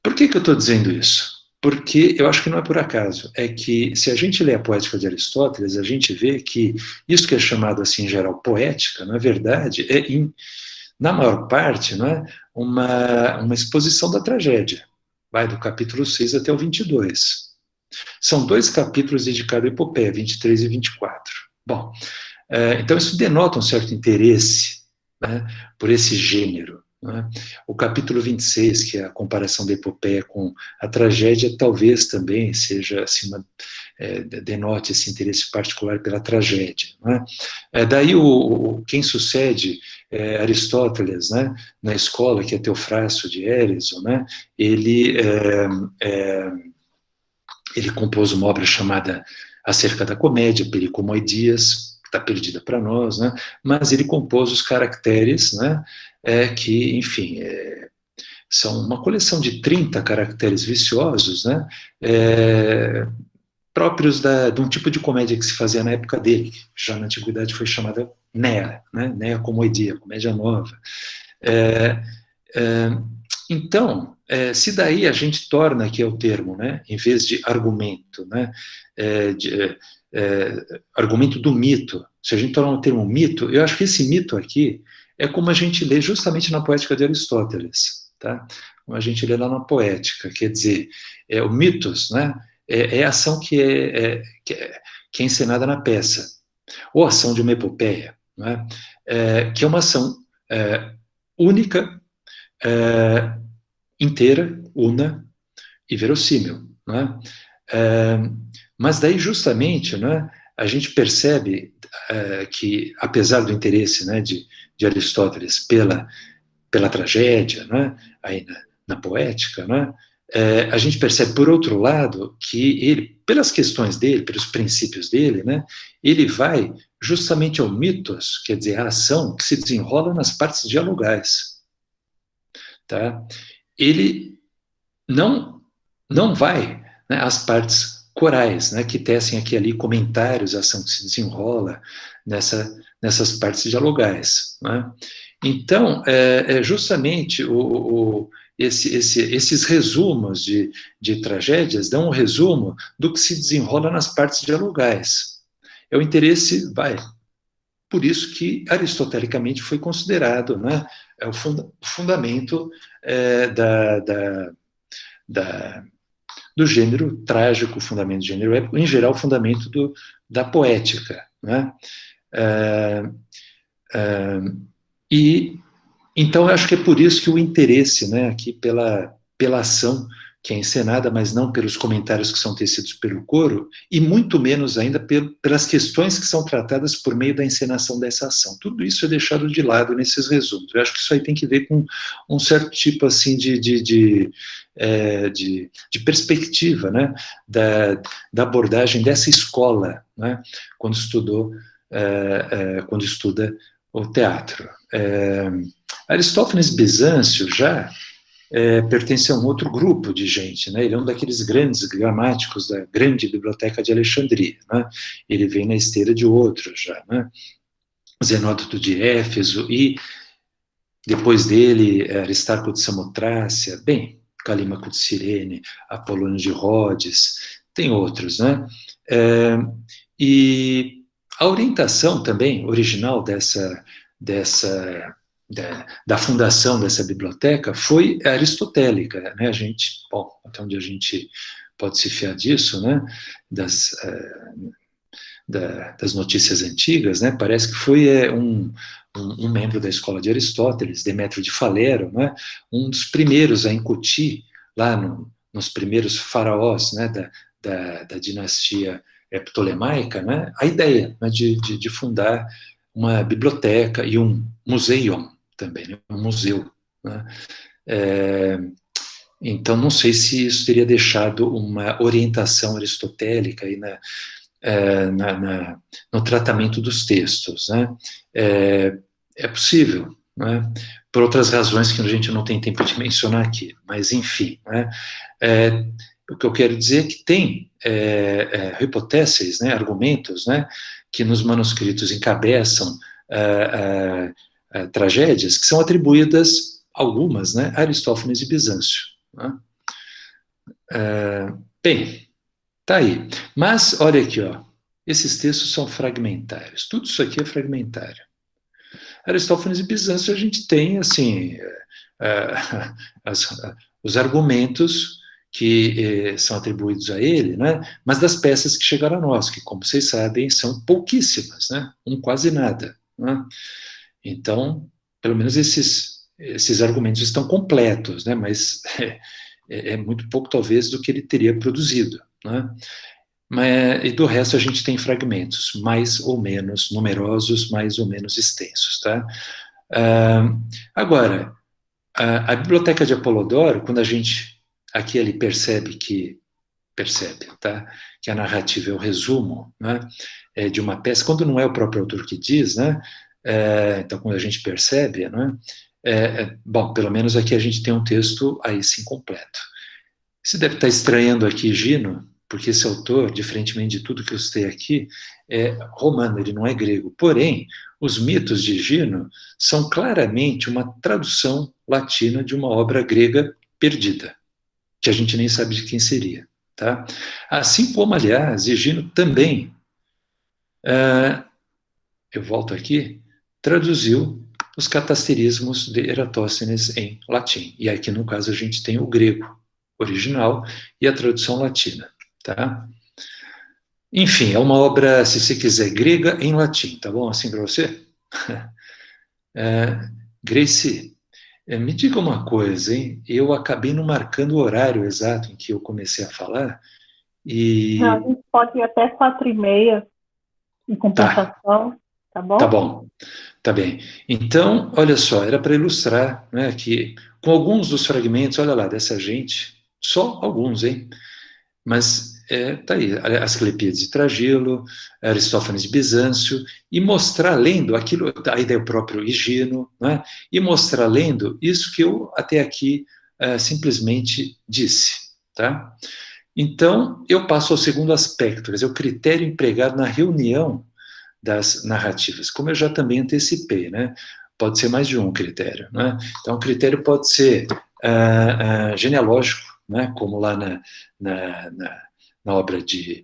Por que eu estou dizendo isso? Porque eu acho que não é por acaso, é que se a gente lê a Poética de Aristóteles, a gente vê que isso que é chamado assim em geral poética, na verdade, na maior parte, não é, uma exposição da tragédia, do capítulo 6 até o 22. São 2 capítulos dedicados à epopeia, 23 e 24. Bom, então isso denota um certo interesse, né, por esse gênero. Né? O capítulo 26, que é a comparação da epopeia com a tragédia, talvez também seja assim, denote esse interesse particular pela tragédia. Né? Daí quem sucede Aristóteles, né, na escola, que é Teofrasto de Éreso, né, ele compôs uma obra chamada Acerca da Comédia, Pericomoidias, que está perdida para nós, né, mas ele compôs os caracteres, né, que, enfim, são uma coleção de 30 caracteres viciosos, né, próprios de um tipo de comédia que se fazia na época dele, que já na antiguidade foi chamada Nea, né, Nea Comoidia, comédia nova. Então, se daí a gente torna aqui o termo, né, em vez de argumento, né, argumento do mito, se a gente torna o termo mito, eu acho que esse mito aqui é como a gente lê justamente na Poética de Aristóteles, tá? Como a gente lê lá na Poética, quer dizer, o mitos, né, é a ação que é encenada na peça, ou a ação de uma epopeia, né, que é uma ação única, inteira, una e verossímil. Né? Mas daí, justamente, né, a gente percebe que, apesar do interesse, né, de Aristóteles pela tragédia, né, aí na poética, né, a gente percebe, por outro lado, que ele, pelas questões dele, pelos princípios dele, né, ele vai justamente ao mitos, quer dizer, a ação que se desenrola nas partes dialogais. Tá? Ele não vai, né, às partes corais, né, que tecem aqui e ali comentários, a ação que se desenrola nessas partes dialogais. Né? Então, justamente esses resumos de tragédias dão um resumo do que se desenrola nas partes dialogais. É o interesse, por isso que aristotelicamente foi considerado, né, o fundamento do gênero trágico, o fundamento do gênero épico, em geral, o fundamento da poética. Né? E então, eu acho que é por isso que o interesse, né, aqui pela ação que é encenada, mas não pelos comentários que são tecidos pelo coro, e muito menos ainda pelas questões que são tratadas por meio da encenação dessa ação. Tudo isso é deixado de lado nesses resumos. Eu acho que isso aí tem que ver com um certo tipo assim de perspectiva, né, da abordagem dessa escola, né, quando estuda o teatro. Aristófanes Bizâncio já pertence a um outro grupo de gente, né? Ele é um daqueles grandes gramáticos da grande biblioteca de Alexandria, né? Ele vem na esteira de outros já, né? Zenódoto de Éfeso e depois dele Aristarco de Samotrácia, bem, Calímaco de Cirene, Apolônio de Rhodes, tem outros, né? E a orientação também original da fundação dessa biblioteca foi aristotélica, né? Até onde a gente pode se fiar disso, né? Das notícias antigas, né? Parece que foi um membro da escola de Aristóteles, Demétrio de Falero, né? Um dos primeiros a incutir lá nos primeiros faraós, né? Da dinastia ptolemaica, né? A ideia, né? de fundar uma biblioteca e um museion também, né? Um museu. Né? Então, não sei se isso teria deixado uma orientação aristotélica aí no tratamento dos textos. Né? É possível, né? Por outras razões que a gente não tem tempo de mencionar aqui, mas enfim. Né? O que eu quero dizer é que tem hipóteses, né, argumentos, né, que nos manuscritos encabeçam tragédias que são atribuídas, algumas, né, a Aristófanes e Bizâncio. Né? Bem, tá aí. Mas, olha aqui, ó, esses textos são fragmentários. Tudo isso aqui é fragmentário. Aristófanes e Bizâncio, a gente tem, assim, os argumentos que são atribuídos a ele, né? Mas das peças que chegaram a nós, que, como vocês sabem, são pouquíssimas, né? Quase nada. Né? Então, pelo menos esses argumentos estão completos, né? Mas é muito pouco, talvez, do que ele teria produzido. Né? E do resto a gente tem fragmentos mais ou menos numerosos, mais ou menos extensos. Tá? Agora, a biblioteca de Apolodoro, quando a gente aqui ele percebe, tá? Que a narrativa é o resumo, né? De uma peça, quando não é o próprio autor que diz, né? Então, quando a gente percebe, né? Bom, pelo menos aqui a gente tem um texto aí sim completo. Você deve estar estranhando aqui Gino, porque esse autor, diferentemente de tudo que eu citei aqui, é romano, ele não é grego. Porém, os mitos de Gino são claramente uma tradução latina de uma obra grega perdida, que a gente nem sabe de quem seria. Tá? Assim como, aliás, Gino também, eu volto aqui, traduziu os catasterismos de Eratóstenes em latim. E aqui, no caso, a gente tem o grego original e a tradução latina. Tá? Enfim, é uma obra, se você quiser, grega em latim, tá bom? Assim para você? Gracie, me diga uma coisa, hein? Eu acabei não marcando o horário exato em que eu comecei a falar e... Não, a gente pode ir até 4h30 em compensação, tá bom? Tá bom, tá bem. Então, olha só, era para ilustrar, né, que com alguns dos fragmentos, olha lá, dessa gente, Só alguns, hein? Mas tá aí, Asclepíades de Tragilo, Aristófanes de Bizâncio, e mostrar lendo aquilo, aí daí o próprio Higino, né? E mostrar lendo isso que eu até aqui simplesmente disse, tá? Então, eu passo ao segundo aspecto, quer dizer, o critério empregado na reunião das narrativas, como eu já também antecipei, né? Pode ser mais de um critério, né? Então, o critério pode ser genealógico, né? Como lá na obra de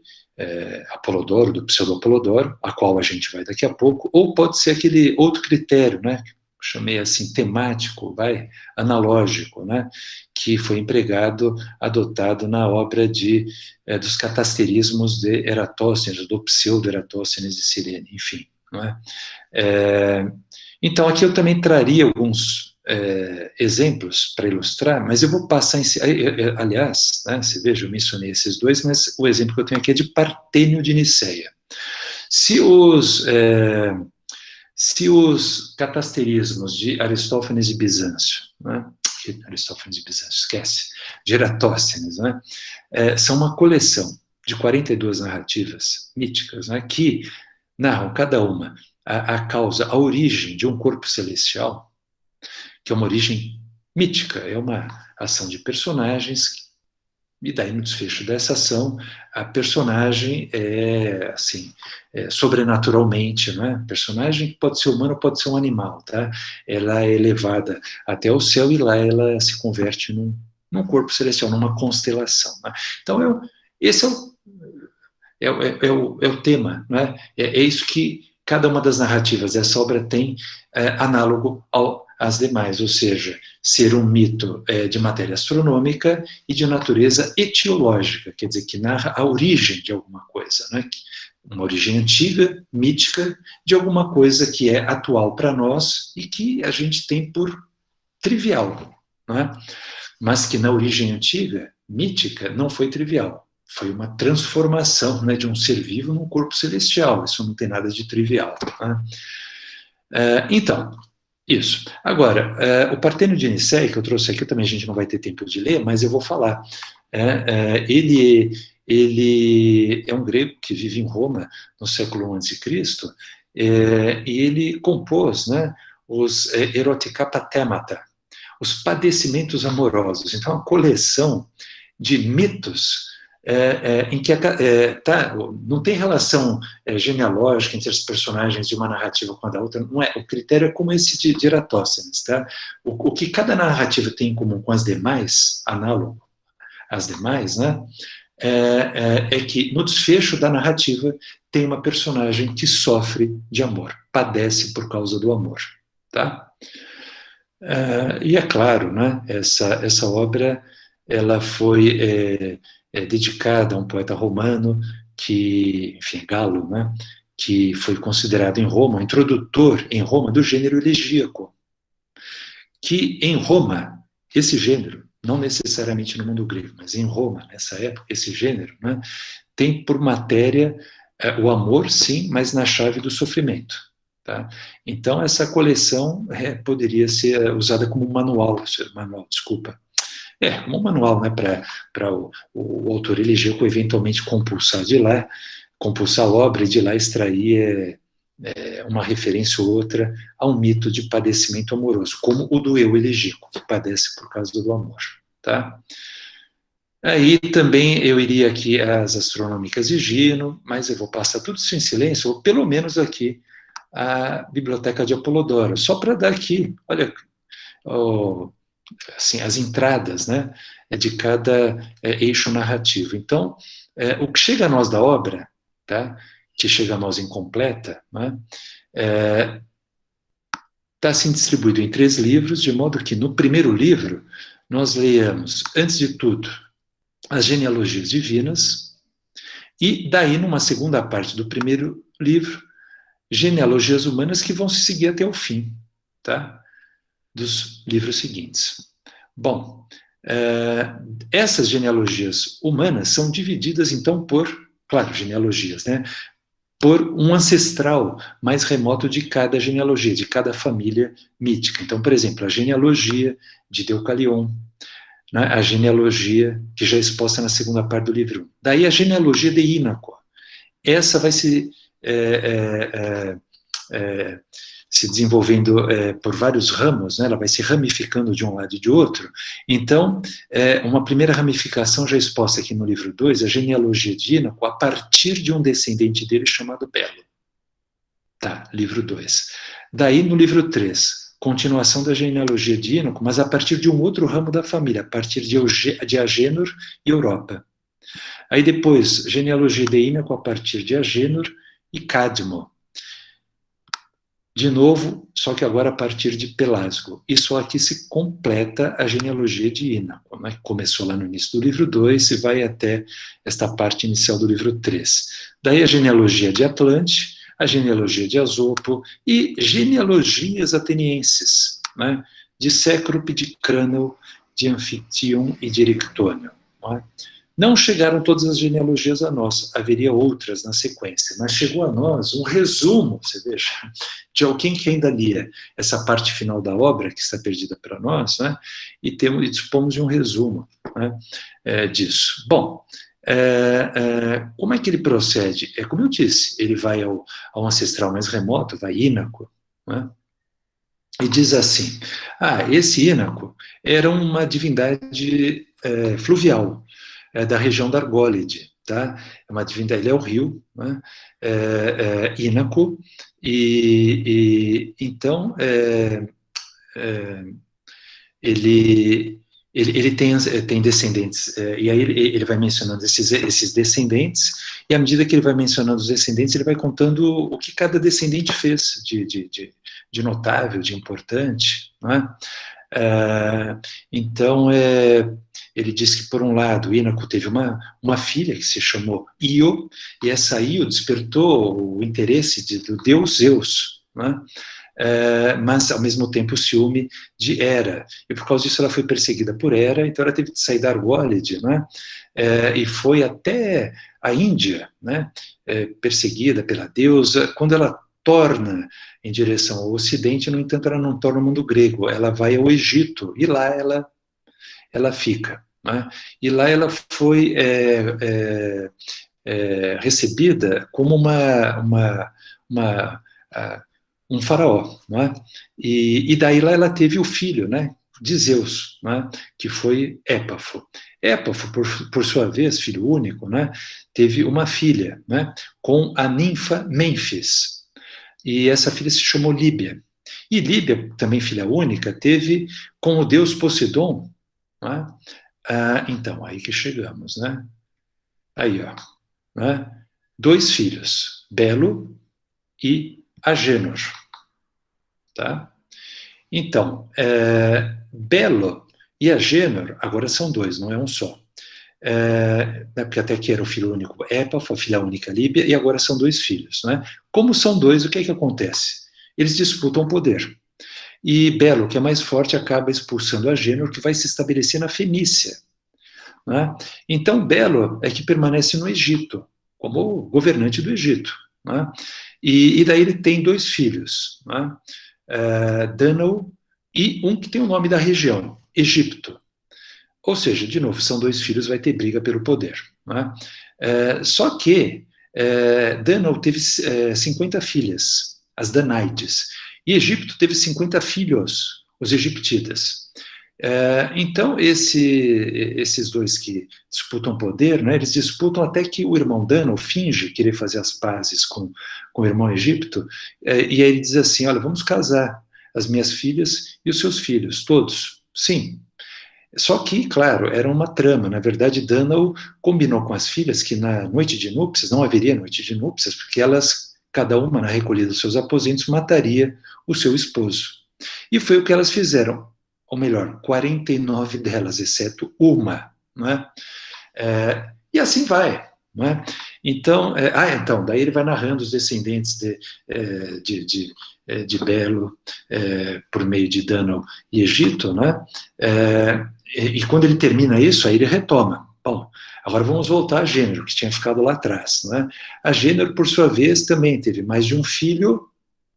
Apolodoro, do Pseudo-Apolodoro, a qual a gente vai daqui a pouco, ou pode ser aquele outro critério, né? Chamei assim, temático, analógico, né? Que foi empregado, adotado na obra dos catasterismos de Eratóstenes, do Pseudo-Eratóstenes de Cirene, enfim. Não é? Então, aqui eu também traria alguns exemplos para ilustrar, mas eu vou passar aliás, né, você veja, eu mencionei esses dois, mas o exemplo que eu tenho aqui é de Partênio de Niceia. Se os catasterismos de Aristófanes e Bizâncio, né, Aristófanes e Bizâncio, esquece, de Eratóstenes, né, são uma coleção de 42 narrativas míticas, né, que narram cada uma a causa, a origem de um corpo celestial, que é uma origem mítica, é uma ação de personagens, e daí no desfecho dessa ação, a personagem sobrenaturalmente, né? Personagem que pode ser humano, pode ser um animal, tá? Ela é elevada até o céu e lá ela se converte num corpo celestial, numa constelação. Né? Então, esse é o tema, né? É isso que cada uma das narrativas dessa obra tem análogo às demais, ou seja, ser um mito de matéria astronômica e de natureza etiológica, quer dizer, que narra a origem de alguma coisa, né? Uma origem antiga, mítica, de alguma coisa que é atual para nós e que a gente tem por trivial, né? Mas que na origem antiga, mítica, não foi trivial. Foi uma transformação, né, de um ser vivo num corpo celestial. Isso não tem nada de trivial. Né? Então, isso. Agora, o Partênio de Niceia, que eu trouxe aqui, também a gente não vai ter tempo de ler, mas eu vou falar. Ele é um grego que vive em Roma no século I a.C., e ele compôs, né, os Erotica Pathemata, os padecimentos amorosos. Então, uma coleção de mitos em que não tem relação genealógica entre as personagens de uma narrativa com a da outra, não é. O critério é como esse de Eratóstenes, tá? O que cada narrativa tem em comum com as demais, análogo às demais, né? É que no desfecho da narrativa tem uma personagem que sofre de amor, padece por causa do amor, tá? E é claro, né? Essa obra ela foi dedicada a um poeta romano que, enfim, Galo, né, que foi considerado em Roma, um introdutor em Roma do gênero elegíaco, que em Roma, esse gênero, não necessariamente no mundo grego, mas em Roma, nessa época, esse gênero, né, tem por matéria o amor, sim, mas na chave do sofrimento. Tá? Então, essa coleção poderia ser usada como manual, desculpa, como um manual, né, para o autor elegíaco eventualmente compulsar a obra e de lá extrair uma referência ou outra a um mito de padecimento amoroso, como o do eu elegíaco, que padece por causa do amor. Tá? Aí também eu iria aqui às astronômicas de Higino, mas eu vou passar tudo isso em silêncio, ou pelo menos aqui a Biblioteca de Apolodoro, só para dar aqui, olha, assim, as entradas, né, de cada eixo narrativo. Então, o que chega a nós da obra, tá, que chega a nós incompleta, né, está assim distribuído em 3 livros, de modo que no primeiro livro nós leamos, antes de tudo, as genealogias divinas, e daí, numa segunda parte do primeiro livro, genealogias humanas que vão se seguir até o fim, tá? Dos livros seguintes. Bom, essas genealogias humanas são divididas, então, claro, genealogias, né? Por um ancestral mais remoto de cada genealogia, de cada família mítica. Então, por exemplo, a genealogia de Deucalion, né, a genealogia que já é exposta na segunda parte do livro 1. Daí a genealogia de Ínaco. Essa vai se desenvolvendo por vários ramos, né? Ela vai se ramificando de um lado e de outro. Então, uma primeira ramificação já exposta aqui no livro 2, a genealogia de Ínaco, a partir de um descendente dele chamado Belo. Tá, livro 2. Daí, no livro 3, continuação da genealogia de Ínaco, mas a partir de um outro ramo da família, a partir de Agênor e Europa. Aí depois, genealogia de Ínaco a partir de Agênor e Cadmo. De novo, só que agora a partir de Pelasgo. E só aqui se completa a genealogia de Ínaco, né? Começou lá no início do livro 2 e vai até esta parte inicial do livro 3. Daí a genealogia de Atlante, a genealogia de Asopo e genealogias atenienses, né? De Cécrope, de Crâneo, de Anfictium e de Erictônio. Né? Não chegaram todas as genealogias a nós, haveria outras na sequência, mas chegou a nós um resumo, você veja, de alguém que ainda lia essa parte final da obra, que está perdida para nós, né, e dispomos de um resumo, né, disso. Bom, como é que ele procede? É como eu disse, ele vai ao ancestral mais remoto, vai Ínaco, né, e diz assim, esse Ínaco era uma divindade fluvial, da região da Argólide, tá? É uma divindade, ele é o rio, né? Ínaco, e então ele tem descendentes, e aí ele vai mencionando esses descendentes, e à medida que ele vai mencionando os descendentes, ele vai contando o que cada descendente fez de notável, de importante, né? Então, ele diz que, por um lado, Ínaco teve uma filha que se chamou Io, e essa Io despertou o interesse do deus Zeus, né? Mas, ao mesmo tempo, o ciúme de Hera. E, por causa disso, ela foi perseguida por Hera, então ela teve que sair da Argólide, né? E foi até a Índia, né? Perseguida pela deusa. Quando ela torna em direção ao Ocidente, no entanto, ela não torna o mundo grego, ela vai ao Egito, e lá ela fica. Né? E lá ela foi recebida como um faraó. Né? E daí lá ela teve o filho, né, de Zeus, né, que foi Épafo. Épafo, por sua vez, filho único, né, teve uma filha, né, com a ninfa Mênfis. E essa filha se chamou Líbia. E Líbia, também filha única, teve com o deus Poseidon. Né? Então, aí que chegamos. Né? Aí, ó. Né? 2 filhos, Belo e Agênor. Tá? Então, Belo e Agênor, agora são 2, não é um só. Porque até que era o filho único Épafo, a filha única Líbia, e agora são 2 filhos. Né? Como são 2, o que é que acontece? Eles disputam poder. E Belo, que é mais forte, acaba expulsando Agênor, que vai se estabelecer na Fenícia. Né? Então, Belo é que permanece no Egito, como governante do Egito. Né? E daí ele tem 2 filhos, né? Dânao e um que tem o nome da região, Egipto. Ou seja, de novo, são 2 filhos, vai ter briga pelo poder. Né? Só que Dânao teve 50 filhas, as Danaides, e Egipto teve 50 filhos, os egiptidas. Então, esses 2 que disputam poder, né, eles disputam até que o irmão Dânao finge querer fazer as pazes com o irmão Egipto, e aí ele diz assim, olha, vamos casar as minhas filhas e os seus filhos, todos. Sim. Só que, claro, era uma trama. Na verdade, Dânao combinou com as filhas que na noite de núpcias, não haveria noite de núpcias, porque elas, cada uma na recolhida dos seus aposentos, mataria o seu esposo. E foi o que elas fizeram. Ou melhor, 49 delas, exceto uma. Não é? E assim vai. Não é? Então, daí ele vai narrando os descendentes de Belo por meio de Dânao e Egito, né? E quando ele termina isso, aí ele retoma. Bom, agora vamos voltar a Agênor, que tinha ficado lá atrás. Né? Agênor, por sua vez, também teve mais de um filho,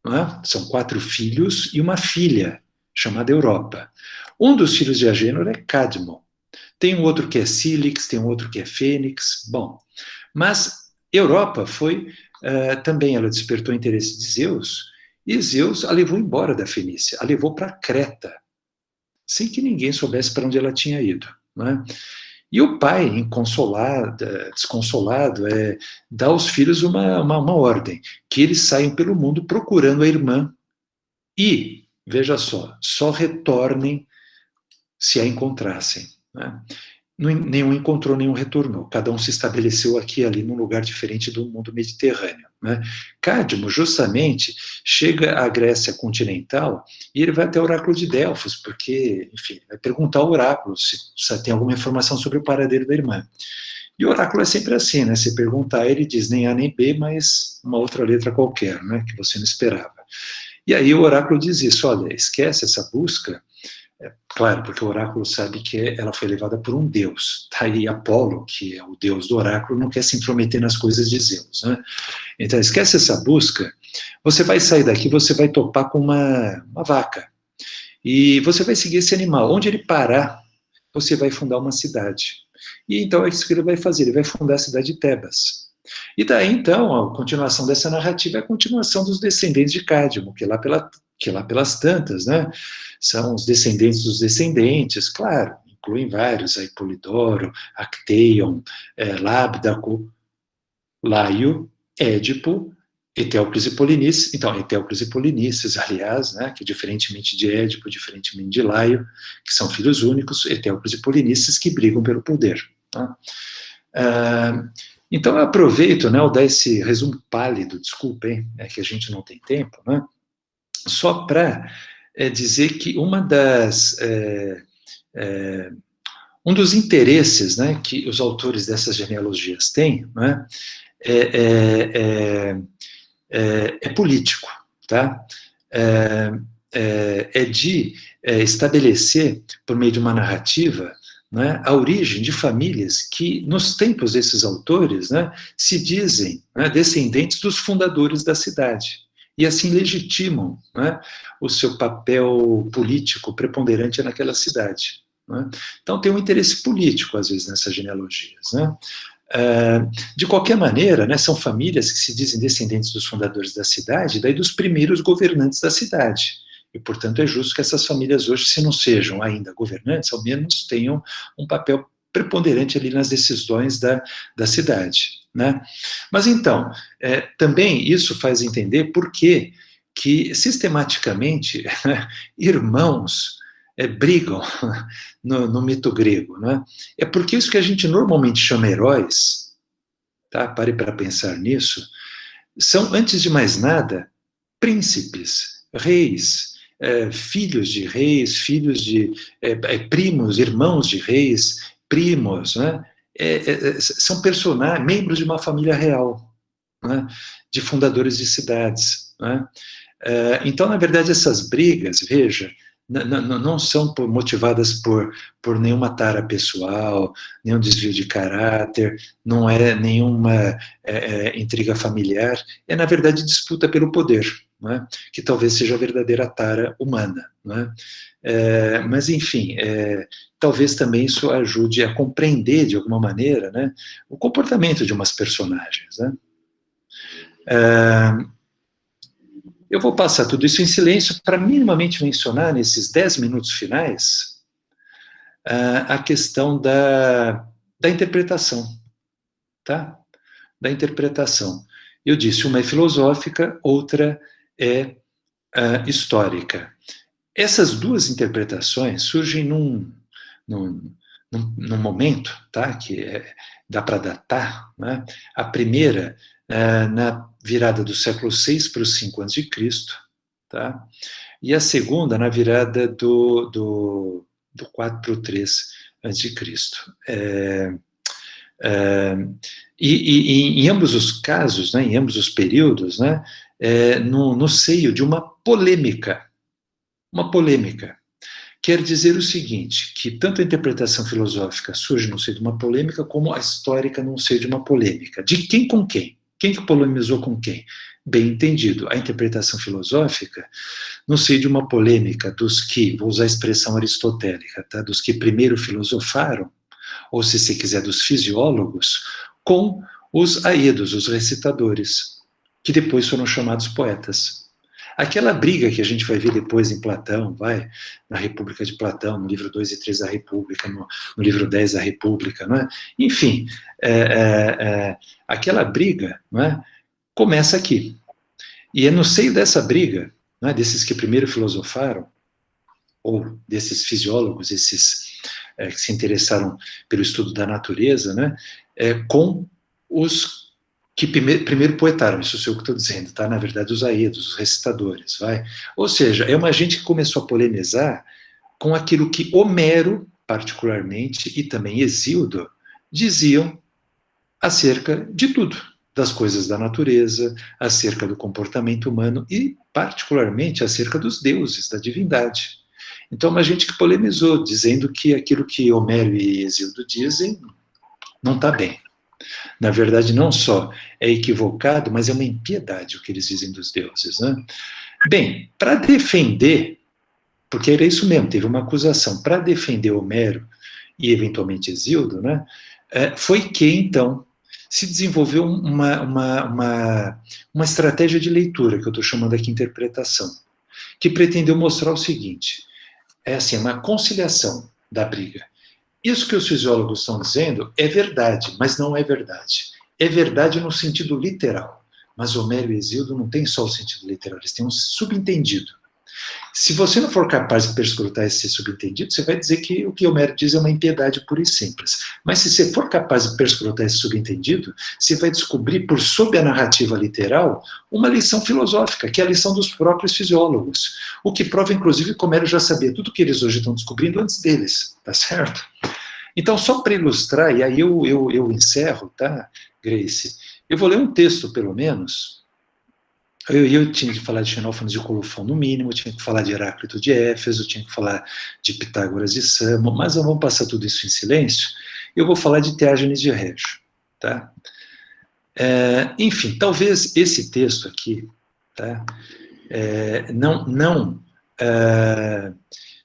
né? São 4 filhos e uma filha, chamada Europa. Um dos filhos de Agênor é Cadmo. Tem um outro que é Sílix, tem um outro que é Fênix. Bom, mas Europa foi, também ela despertou o interesse de Zeus, e Zeus a levou embora da Fenícia, a levou para Creta, sem que ninguém soubesse para onde ela tinha ido, né? E o pai, desconsolado, dá aos filhos uma ordem, que eles saiam pelo mundo procurando a irmã e, veja só retornem se a encontrassem, né? Nenhum encontrou, nenhum retornou. Cada um se estabeleceu aqui e ali num lugar diferente do mundo mediterrâneo, né? Cadmo, justamente, chega à Grécia continental e ele vai até o oráculo de Delfos, porque, enfim, vai perguntar ao oráculo se tem alguma informação sobre o paradeiro da irmã. E o oráculo é sempre assim, né? Se perguntar, ele diz nem A nem B, mas uma outra letra qualquer, né? Que você não esperava. E aí o oráculo diz isso: olha, esquece essa busca. Claro, porque o oráculo sabe que ela foi levada por um deus. Tá aí Apolo, que é o deus do oráculo, não quer se intrometer nas coisas de Zeus, né? Então, esquece essa busca, você vai sair daqui, você vai topar com uma vaca. E você vai seguir esse animal. Onde ele parar, você vai fundar uma cidade. E então é isso que ele vai fazer, ele vai fundar a cidade de Tebas. E daí, então, a continuação dessa narrativa é a continuação dos descendentes de Cadmo, que lá pelas tantas, né? São os descendentes dos descendentes, claro, incluem vários, aí Polidoro, Acteion, Lábdaco, Laio, Édipo, Eteocles e Polinices. Então, Eteocles e Polinices, aliás, né, que diferentemente de Édipo, diferentemente de Laio, que são filhos únicos, Eteocles e Polinices que brigam pelo poder. Tá? Então, eu aproveito, né, eu dar esse resumo pálido, desculpem, é que a gente não tem tempo, né, só para dizer que um dos interesses, né, que os autores dessas genealogias têm, né, é político, tá? De estabelecer, por meio de uma narrativa, né, a origem de famílias que, nos tempos desses autores, né, se dizem, né, descendentes dos fundadores da cidade, e assim legitimam, né, o seu papel político preponderante naquela cidade, né? Então tem um interesse político, às vezes, nessas genealogias, né? De qualquer maneira, né, são famílias que se dizem descendentes dos fundadores da cidade, daí dos primeiros governantes da cidade. E, portanto, é justo que essas famílias hoje, se não sejam ainda governantes, ao menos tenham um papel preponderante ali nas decisões da cidade, né? Mas, então, também isso faz entender por que sistematicamente, irmãos brigam no mito grego, né? É porque isso que a gente normalmente chama heróis, tá? Pare para pensar nisso, são, antes de mais nada, príncipes, reis, filhos de reis, filhos de primos, irmãos de reis, primos, né? São personagens, membros de uma família real, né? De fundadores de cidades, né? Então, na verdade, essas brigas, veja, não são motivadas por nenhuma tara pessoal, nenhum desvio de caráter, não é nenhuma intriga familiar, é, na verdade, disputa pelo poder, né? Que talvez seja a verdadeira tara humana, né? Mas, enfim, talvez também isso ajude a compreender, de alguma maneira, né, o comportamento de umas personagens, né? Eu vou passar tudo isso em silêncio para minimamente mencionar, nesses 10 minutos finais, a questão da interpretação, tá? Da interpretação. Eu disse, uma é filosófica, outra é histórica. Essas duas interpretações surgem num momento, tá? Que dá para datar, né? A primeira, na virada do século VI para o 5 a.C., tá? E a segunda na virada do 4 para o 3 a.C. E em ambos os casos, né, em ambos os períodos, né, no seio de uma polêmica. Uma polêmica. Quer dizer o seguinte, que tanto a interpretação filosófica surge no seio de uma polêmica, como a histórica no seio de uma polêmica. De quem com quem? Quem que polemizou com quem? Bem entendido, a interpretação filosófica, no seio de uma polêmica dos que, vou usar a expressão aristotélica, tá? Dos que primeiro filosofaram, ou se você quiser dos fisiólogos, com os aedos, os recitadores, que depois foram chamados poetas. Aquela briga que a gente vai ver depois em Platão, na República de Platão, no livro 2 e 3 da República, no livro 10 da República, não é? Enfim, aquela briga, não é? Começa aqui. E é no seio dessa briga, não é? Desses que primeiro filosofaram, ou desses fisiólogos, esses que se interessaram pelo estudo da natureza, né? Com os que primeiro poetaram, isso sou eu que estou dizendo, tá? Na verdade, os aedos, os recitadores, Ou seja, é uma gente que começou a polemizar com aquilo que Homero, particularmente, e também Hesíodo, diziam acerca de tudo, das coisas da natureza, acerca do comportamento humano e, particularmente, acerca dos deuses, da divindade. Então, uma gente que polemizou, dizendo que aquilo que Homero e Hesíodo dizem não está bem. Na verdade, não só é equivocado, mas é uma impiedade o que eles dizem dos deuses, né? Bem, para defender, porque era isso mesmo, teve uma acusação, para defender Homero e eventualmente Hesíodo, né? Foi que, então, se desenvolveu uma estratégia de leitura, que eu estou chamando aqui interpretação, que pretendeu mostrar o seguinte, assim, uma conciliação da briga. Isso que os fisiólogos estão dizendo é verdade, mas não é verdade. É verdade no sentido literal, mas Homero e Hesíodo não têm só o sentido literal, eles têm um subentendido. Se você não for capaz de perscrutar esse subentendido, você vai dizer que o que Homero diz é uma impiedade pura e simples. Mas se você for capaz de perscrutar esse subentendido, você vai descobrir, por sob a narrativa literal, uma lição filosófica, que é a lição dos próprios fisiólogos. O que prova, inclusive, que Homero já sabia tudo que eles hoje estão descobrindo antes deles, tá certo? Então, só para ilustrar, e aí eu encerro, tá, Grace? Eu vou ler um texto, pelo menos. Eu tinha que falar de Xenófanes de Colofão, no mínimo, tinha que falar de Heráclito de Éfeso, tinha que falar de Pitágoras de Samo, mas vamos passar tudo isso em silêncio. Eu vou falar de Teágenes de Régio, tá? Enfim, talvez esse texto aqui, tá? Não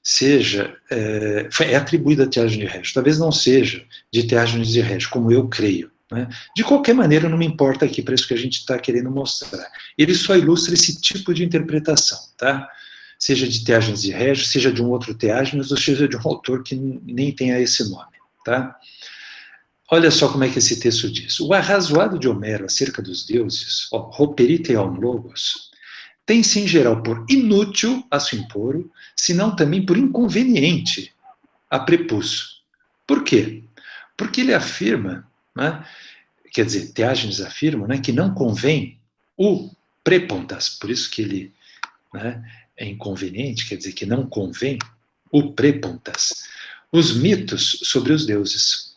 seja, é atribuído a Teágenes de Régio, talvez não seja de Teágenes de Régio, como eu creio. Né? De qualquer maneira, não me importa aqui para isso que a gente está querendo mostrar. Ele só ilustra esse tipo de interpretação, tá? Seja de Teágenes de Régio, seja de um outro Teágenes, ou seja de um autor que nem tenha esse nome, tá? Olha só como é que esse texto diz. O arrazoado de Homero acerca dos deuses, Hoperiteion logos, tem-se em geral por inútil a se impor, senão também por inconveniente a prepúcio. Por quê? Porque ele afirma, né, quer dizer, Teágenes afirma, né, que não convém o prepontas, por isso que ele, né, é inconveniente, quer dizer que não convém o prepontas, os mitos sobre os deuses.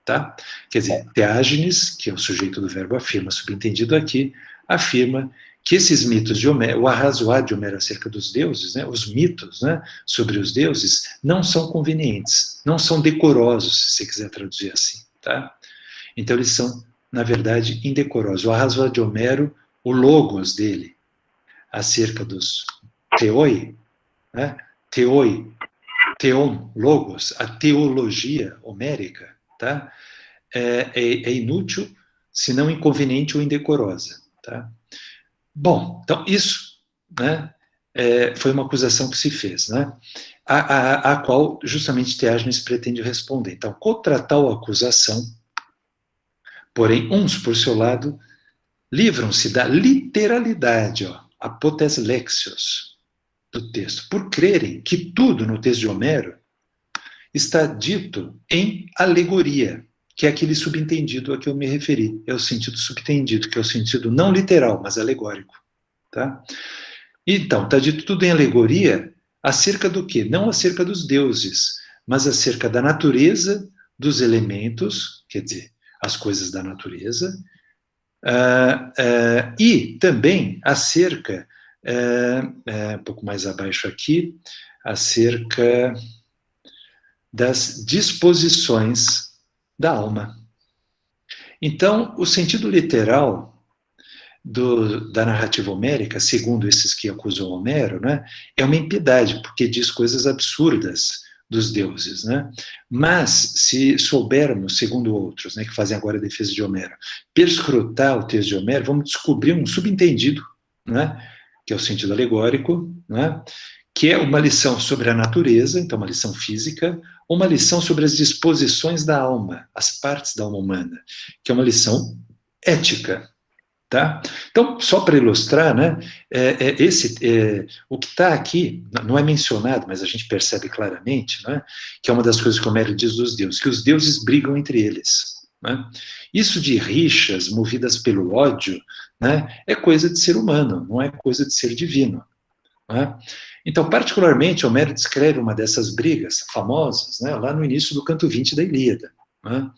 Tá? Quer dizer, Teágenes, que é o sujeito do verbo afirma, subentendido aqui, afirma que esses mitos de Homero, o arrazoado de Homero acerca dos deuses, né, os mitos, né, sobre os deuses, não são convenientes, não são decorosos, se você quiser traduzir assim. Tá? Então eles são, na verdade, indecorosos. O arrazoado de Homero, o logos dele, acerca dos theoi, né, theon, logos, a teologia homérica, tá, é inútil, se não inconveniente ou indecorosa. Tá? Bom, então isso, né, foi uma acusação que se fez, né, a qual justamente Teágenes pretende responder. Então, contra tal acusação, porém, uns, por seu lado, livram-se da literalidade, apotes lexios, do texto, por crerem que tudo no texto de Homero está dito em alegoria, que é aquele subentendido a que eu me referi, é o sentido subtendido, que é o sentido não literal, mas alegórico. Tá? Então, está dito tudo em alegoria acerca do quê? Não acerca dos deuses, mas acerca da natureza, dos elementos, quer dizer, as coisas da natureza, e também acerca, um pouco mais abaixo aqui, acerca das disposições da alma. Então, o sentido literal da narrativa homérica, segundo esses que acusam Homero, né, é uma impiedade, porque diz coisas absurdas dos deuses, né? Mas, se soubermos, segundo outros, né, que fazem agora a defesa de Homero, perscrutar o texto de Homero, vamos descobrir um subentendido, né, que é o sentido alegórico, né, que é uma lição sobre a natureza, então uma lição física, uma lição sobre as disposições da alma, as partes da alma humana, que é uma lição ética. Tá? Então, só para ilustrar, né, o que está aqui não é mencionado, mas a gente percebe claramente, né, que é uma das coisas que Homero diz dos deuses, que os deuses brigam entre eles. Né? Isso de rixas movidas pelo ódio, né, é coisa de ser humano, não é coisa de ser divino. Né? Então, particularmente, Homero descreve uma dessas brigas famosas, né, lá no início do canto 20 da Ilíada. Né?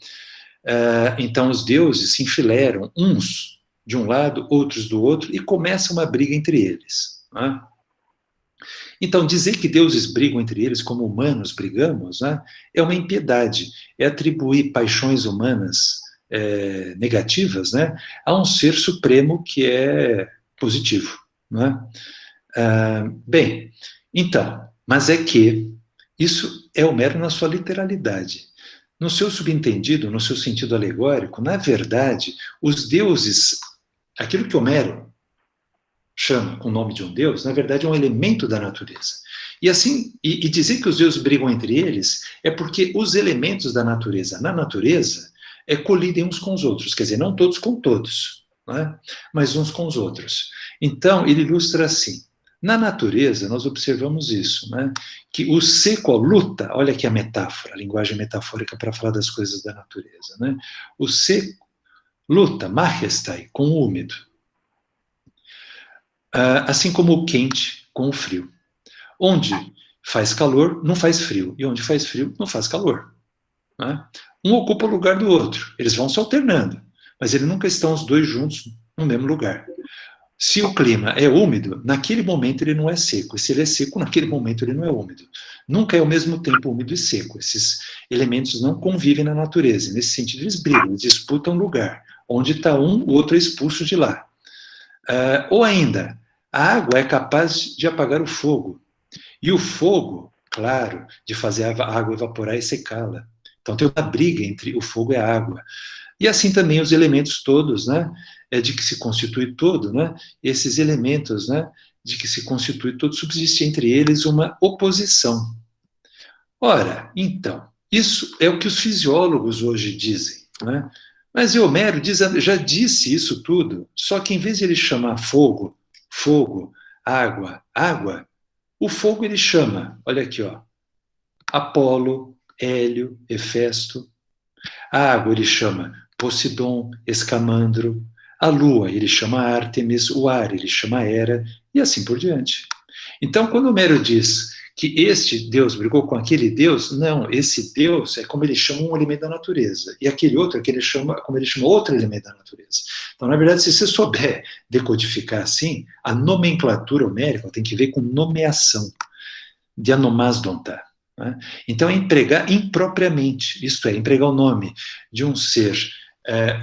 Então, os deuses se enfileiram uns de um lado, outros do outro, e começa uma briga entre eles. Né? Então, dizer que deuses brigam entre eles como humanos brigamos, né, é uma impiedade, é atribuir paixões humanas negativas, né, a um ser supremo que é positivo. Né? Bem, então, mas é que isso é Homero na sua literalidade. No seu subentendido, no seu sentido alegórico, na verdade, os deuses, aquilo que Homero chama com o nome de um deus, na verdade é um elemento da natureza. E assim, e dizer que os deuses brigam entre eles é porque os elementos da natureza, na natureza, colidem uns com os outros, quer dizer, não todos com todos, né? Mas uns com os outros. Então, ele ilustra assim, na natureza, nós observamos isso, né? Que o seco luta, olha aqui a metáfora, a linguagem metafórica para falar das coisas da natureza, né? O seco luta, majestai, com o úmido. Assim como o quente com o frio. Onde faz calor, não faz frio. E onde faz frio, não faz calor. Né? Um ocupa o lugar do outro. Eles vão se alternando. Mas eles nunca estão os dois juntos no mesmo lugar. Se o clima é úmido, naquele momento ele não é seco. E se ele é seco, naquele momento ele não é úmido. Nunca é ao mesmo tempo úmido e seco. Esses elementos não convivem na natureza. Nesse sentido, eles brigam, eles disputam lugar. Onde está um, o outro é expulso de lá. Ou ainda, a água é capaz de apagar o fogo. E o fogo, claro, de fazer a água evaporar e secá-la. Então tem uma briga entre o fogo e a água. E assim também os elementos todos, né, de que se constitui todo, né, esses elementos, né, de que se constitui todo, subsiste entre eles uma oposição. Ora, então, isso é o que os fisiólogos hoje dizem, né? Mas Homero já disse isso tudo, só que em vez de ele chamar fogo, fogo, água, água, o fogo ele chama, olha aqui, ó, Apolo, Hélio, Hefesto. A água ele chama Poseidon, Escamandro. A lua ele chama Ártemis, o ar ele chama Hera, e assim por diante. Então, quando Homero diz que este Deus brigou com aquele Deus, não, esse Deus é como ele chama um elemento da natureza, e aquele outro é que ele chama, como ele chama outro elemento da natureza. Então, na verdade, se você souber decodificar assim, a nomenclatura homérica tem que ver com nomeação, dianomasdonta. Né? Então, é empregar impropriamente, isto é, empregar o nome de um ser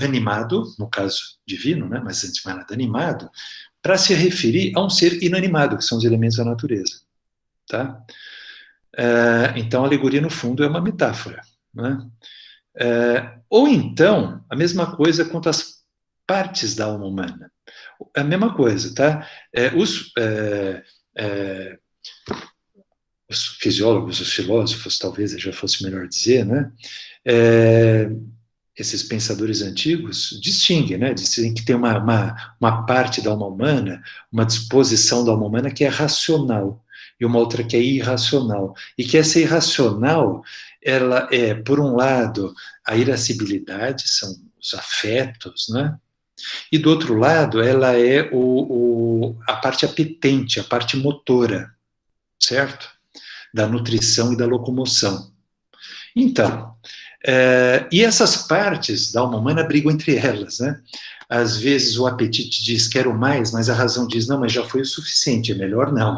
animado, no caso divino, né, mas antes de mais nada animado, para se referir a um ser inanimado, que são os elementos da natureza. Tá? Então, a alegoria, no fundo, é uma metáfora. Né? Ou então, a mesma coisa quanto às partes da alma humana. A mesma coisa, tá? Os fisiólogos, os filósofos, talvez já fosse melhor dizer, né? Esses pensadores antigos distinguem, né? Dizem que tem uma parte da alma humana, uma disposição da alma humana que é racional, e uma outra que é irracional. E que essa irracional, ela é, por um lado, a irascibilidade, são os afetos, né? E do outro lado, ela é a parte apetente, a parte motora, certo? Da nutrição e da locomoção. Então, e essas partes da alma humana brigam entre elas, né? Às vezes o apetite diz, quero mais, mas a razão diz, não, mas já foi o suficiente, é melhor não.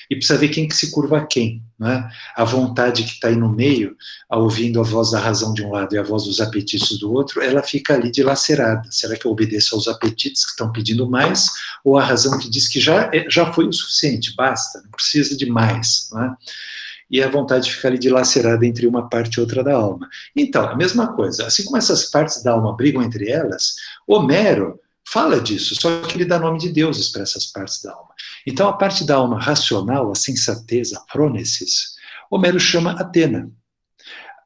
E precisa ver quem que se curva a quem, né? A vontade que está aí no meio, ouvindo a voz da razão de um lado e a voz dos apetites do outro, ela fica ali dilacerada. Será que eu obedeço aos apetites que estão pedindo mais, ou a razão que diz que já foi o suficiente, basta, não precisa de mais, né? e a vontade de ficar ali dilacerada entre uma parte e outra da alma. Então, a mesma coisa, assim como essas partes da alma brigam entre elas, Homero fala disso, só que ele dá nome de deuses para essas partes da alma. Então, a parte da alma racional, a sensatez, a frônesis, Homero chama Atena.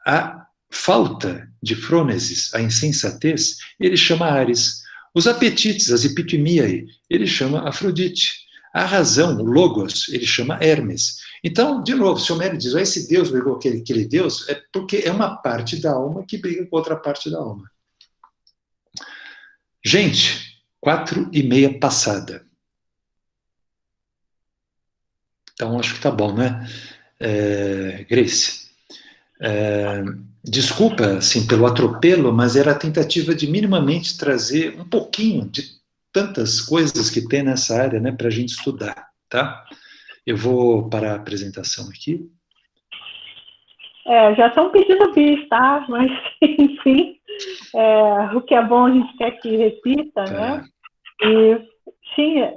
A falta de frônesis, a insensatez, ele chama Ares. Os apetites, as epitimiae, ele chama Afrodite. A razão, o logos, ele chama Hermes. Então, de novo, se Homero diz, esse Deus brigou com aquele Deus, é porque é uma parte da alma que briga com outra parte da alma. Gente, 4:30 passada. Então, acho que tá bom, né? Grace, desculpa, assim, pelo atropelo, mas era a tentativa de minimamente trazer um pouquinho de tantas coisas que tem nessa área, né, para a gente estudar, tá? Eu vou parar a apresentação aqui. Já estão pedindo bis, tá? Mas, enfim, o que é bom a gente quer que repita, tá, né? E tinha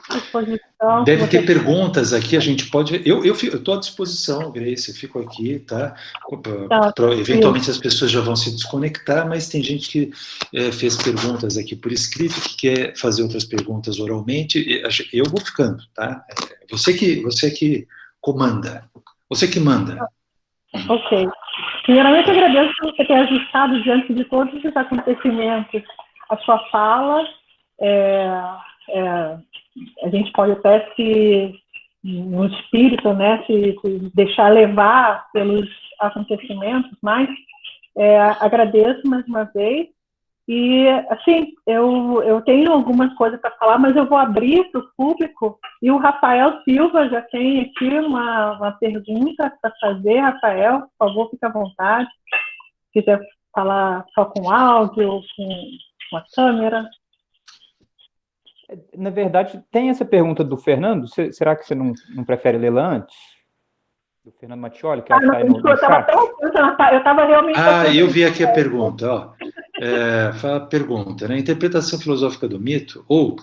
disposição. Deve ter perguntas aqui, a gente pode... Eu estou à disposição, Grace, eu fico aqui, tá? Eventualmente as pessoas já vão se desconectar, mas tem gente que fez perguntas aqui por escrito, que quer fazer outras perguntas oralmente. Eu vou ficando, tá? Você que comanda. Você que manda. Ok. Primeiramente, agradeço por você ter ajustado diante de todos os acontecimentos a sua fala. A gente pode até no espírito, né, se deixar levar pelos acontecimentos, mas agradeço mais uma vez. E, assim, eu tenho algumas coisas para falar, mas eu vou abrir para o público. E o Rafael Silva já tem aqui uma pergunta para fazer. Rafael, por favor, fique à vontade. Se quiser falar só com áudio ou com a câmera. Na verdade, tem essa pergunta do Fernando. Será que você não prefere lê-la antes? Do Fernando Mattioli, que acho que aí no chat. Eu estava realmente... eu vi aqui a pergunta, ó. A pergunta, né? A interpretação filosófica do mito, ou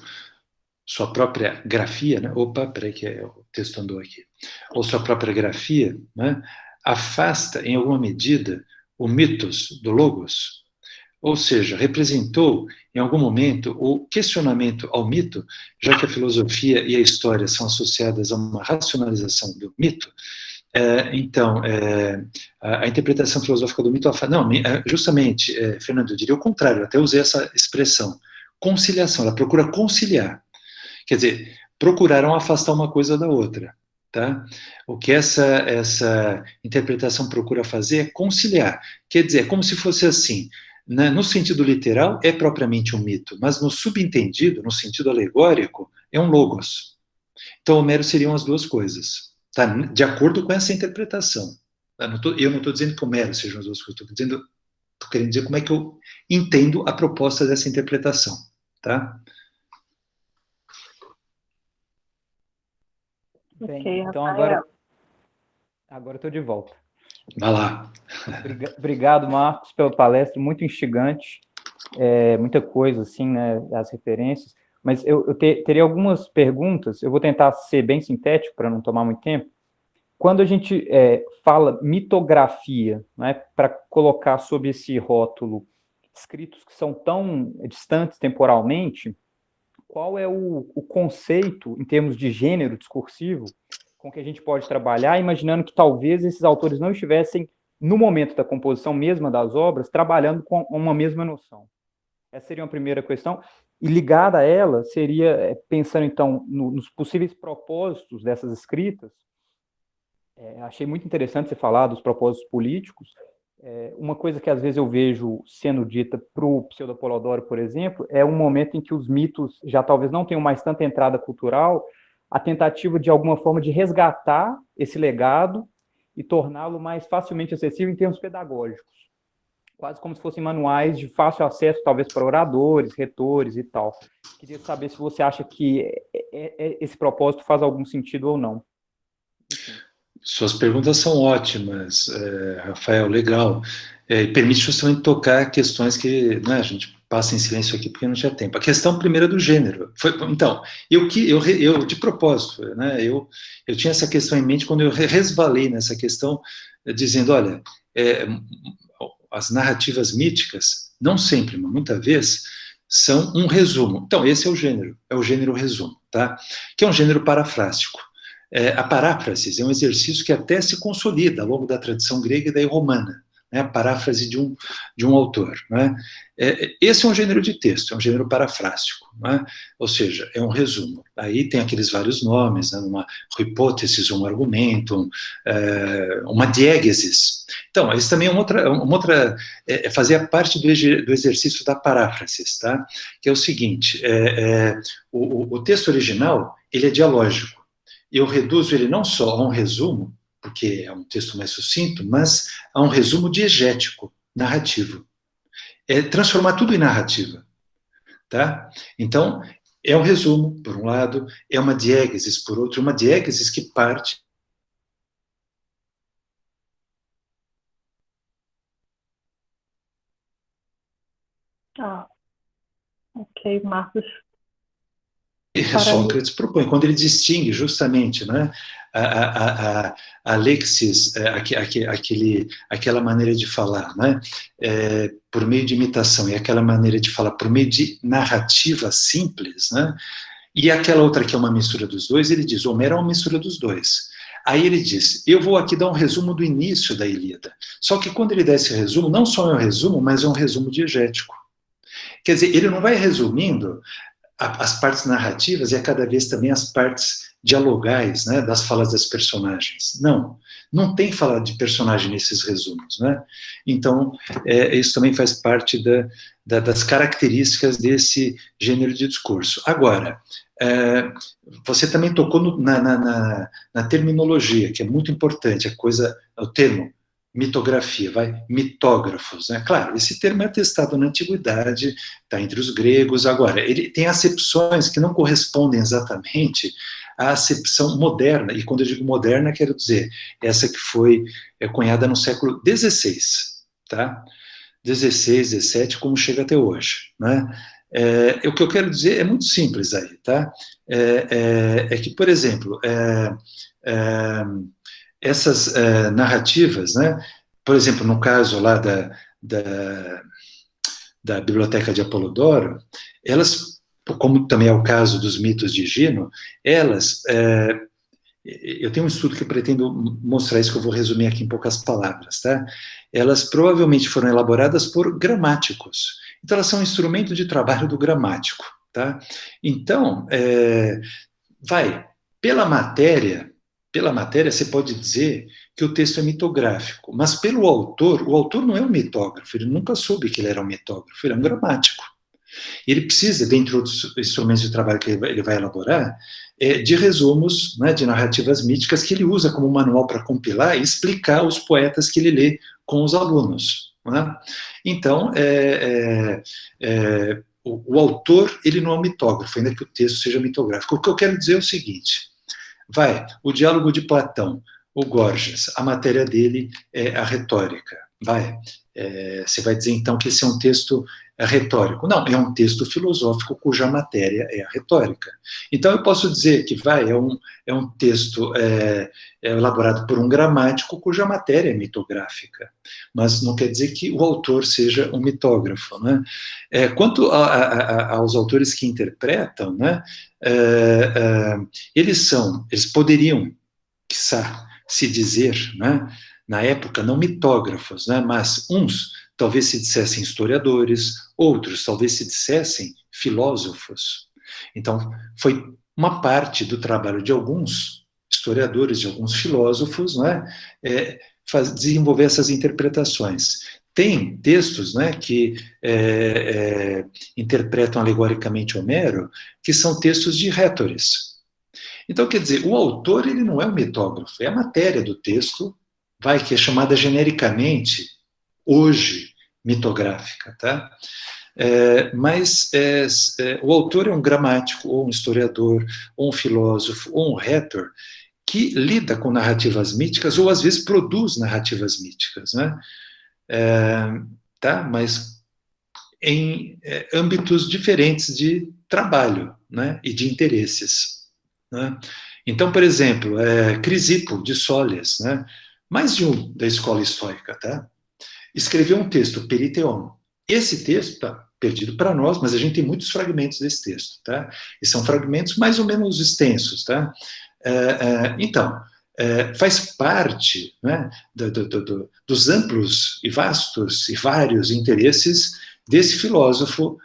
sua própria grafia, né? Opa, peraí que o texto andou aqui. Ou sua própria grafia, né? Afasta, em alguma medida, o mitos do logos. Ou seja, representou, em algum momento, o questionamento ao mito, já que a filosofia e a história são associadas a uma racionalização do mito. Então, a interpretação filosófica do mito... Não, justamente, Fernando, eu diria o contrário, eu até usei essa expressão, conciliação, ela procura conciliar. Quer dizer, procuraram afastar uma coisa da outra. Tá? O que essa interpretação procura fazer é conciliar. Quer dizer, é como se fosse assim, né? No sentido literal, é propriamente um mito, mas no subentendido, no sentido alegórico, é um logos. Então, Homero seriam as duas coisas. Tá? De acordo com essa interpretação. Tá? Eu não estou dizendo que Homero sejam as duas coisas, estou querendo dizer como é que eu entendo a proposta dessa interpretação. Tá? Bem, então agora eu estou de volta. Vai lá. Obrigado, Marcos, pela palestra, muito instigante, muita coisa, assim, né, as referências. Mas eu teria algumas perguntas, eu vou tentar ser bem sintético para não tomar muito tempo. Quando a gente fala mitografia, né, para colocar sob esse rótulo escritos que são tão distantes temporalmente, qual é o conceito, em termos de gênero discursivo, com que a gente pode trabalhar, imaginando que talvez esses autores não estivessem, no momento da composição mesma das obras, trabalhando com uma mesma noção? Essa seria uma primeira questão. E ligada a ela, seria, pensando então nos possíveis propósitos dessas escritas, achei muito interessante você falar dos propósitos políticos. Uma coisa que às vezes eu vejo sendo dita para o Pseudo-Polodoro, por exemplo, é um momento em que os mitos já talvez não tenham mais tanta entrada cultural, a tentativa de alguma forma de resgatar esse legado e torná-lo mais facilmente acessível em termos pedagógicos. Quase como se fossem manuais de fácil acesso, talvez para oradores, retores e tal. Queria saber se você acha que esse propósito faz algum sentido ou não. Suas perguntas são ótimas, Rafael, legal. Permite justamente tocar questões que, né, a gente passa em silêncio aqui porque não tinha tempo. A questão primeira do gênero. Então, eu de propósito, né, eu tinha essa questão em mente quando eu resvalei nessa questão, dizendo, olha, as narrativas míticas, não sempre, mas muitas vezes, são um resumo. Então, esse é o gênero resumo, tá? Que é um gênero parafrástico. A paráfrase é um exercício que até se consolida ao longo da tradição grega e daí romana, né? A paráfrase de um autor, né? Esse é um gênero de texto, é um gênero parafrástico, né? Ou seja, é um resumo. Aí tem aqueles vários nomes, né? Uma hipótesis, um argumento, uma diégesis. Então, isso também é fazia parte do exercício da paráfrase, tá? Que é o seguinte, o texto original, ele é dialógico. Eu reduzo ele não só a um resumo, porque é um texto mais sucinto, mas a um resumo diegético, narrativo. É transformar tudo em narrativa, tá? Então, é um resumo, por um lado, é uma diégesis, por outro, uma diégesis que parte... Ok, Marcos. Sócrates propõe, quando ele distingue justamente, né, a lexis, aquela maneira de falar, né, por meio de imitação, e aquela maneira de falar por meio de narrativa simples, né, e aquela outra que é uma mistura dos dois, ele diz, Homero é uma mistura dos dois. Aí ele diz, eu vou aqui dar um resumo do início da Ilíada. Só que quando ele dá esse resumo, não só é um resumo, mas é um resumo diegético. Quer dizer, ele não vai resumindo as partes narrativas e a cada vez também as partes dialogais, né, das falas das personagens. Não tem fala de personagem nesses resumos, né? Então, isso também faz parte das características desse gênero de discurso. Agora, você também tocou na terminologia, que é muito importante, o termo mitografia, mitógrafos, né? Claro, esse termo é atestado na antiguidade, está entre os gregos. Agora, ele tem acepções que não correspondem exatamente à acepção moderna, e quando eu digo moderna, quero dizer essa que foi cunhada no século XVI, tá? 16, 17, como chega até hoje, né? O que eu quero dizer é muito simples aí, tá? Que, por exemplo, essas narrativas, né? Por exemplo, no caso lá da Biblioteca de Apolodoro, elas, como também é o caso dos mitos de Higino, elas, eu tenho um estudo que eu pretendo mostrar isso, que eu vou resumir aqui em poucas palavras, tá? Elas provavelmente foram elaboradas por gramáticos. Então, elas são um instrumento de trabalho do gramático, tá? Então, pela matéria, você pode dizer que o texto é mitográfico, mas pelo autor, o autor não é um mitógrafo, ele nunca soube que ele era um mitógrafo, ele é um gramático. Ele precisa, dentre outros instrumentos de trabalho que ele vai elaborar, de resumos, né, de narrativas míticas que ele usa como manual para compilar e explicar os poetas que ele lê com os alunos, né? Então, o autor, ele não é um mitógrafo, ainda que o texto seja mitográfico. O que eu quero dizer é o seguinte: o diálogo de Platão, o Gorgias, a matéria dele é a retórica. Você vai dizer então que esse é um texto retórico. Não, é um texto filosófico cuja matéria é a retórica. Então eu posso dizer que é um texto elaborado por um gramático cuja matéria é mitográfica, mas não quer dizer que o autor seja um mitógrafo, né? Quanto aos autores que interpretam, né, eles poderiam, quiçá, se dizer, né, na época, não mitógrafos, né, mas uns talvez se dissessem historiadores, outros talvez se dissessem filósofos. Então, foi uma parte do trabalho de alguns historiadores, de alguns filósofos, né, desenvolver essas interpretações. Tem textos, né, que interpretam alegoricamente Homero, que são textos de rhétores. Então, quer dizer, o autor, ele não é um mitógrafo, é a matéria do texto, que é chamada genericamente, hoje, mitográfica, tá? Mas o autor é um gramático, ou um historiador, ou um filósofo, ou um rhétor, que lida com narrativas míticas, ou às vezes produz narrativas míticas, né? Tá? Mas em âmbitos diferentes de trabalho, né, e de interesses, né? Então, por exemplo, Crisipo, de Sólias, né, mais de um da escola estoica, tá, escreveu um texto, Periteon. Esse texto está perdido para nós, mas a gente tem muitos fragmentos desse texto, tá? E são fragmentos mais ou menos extensos, tá? Então, faz parte, né, dos amplos e vastos e vários interesses desse filósofo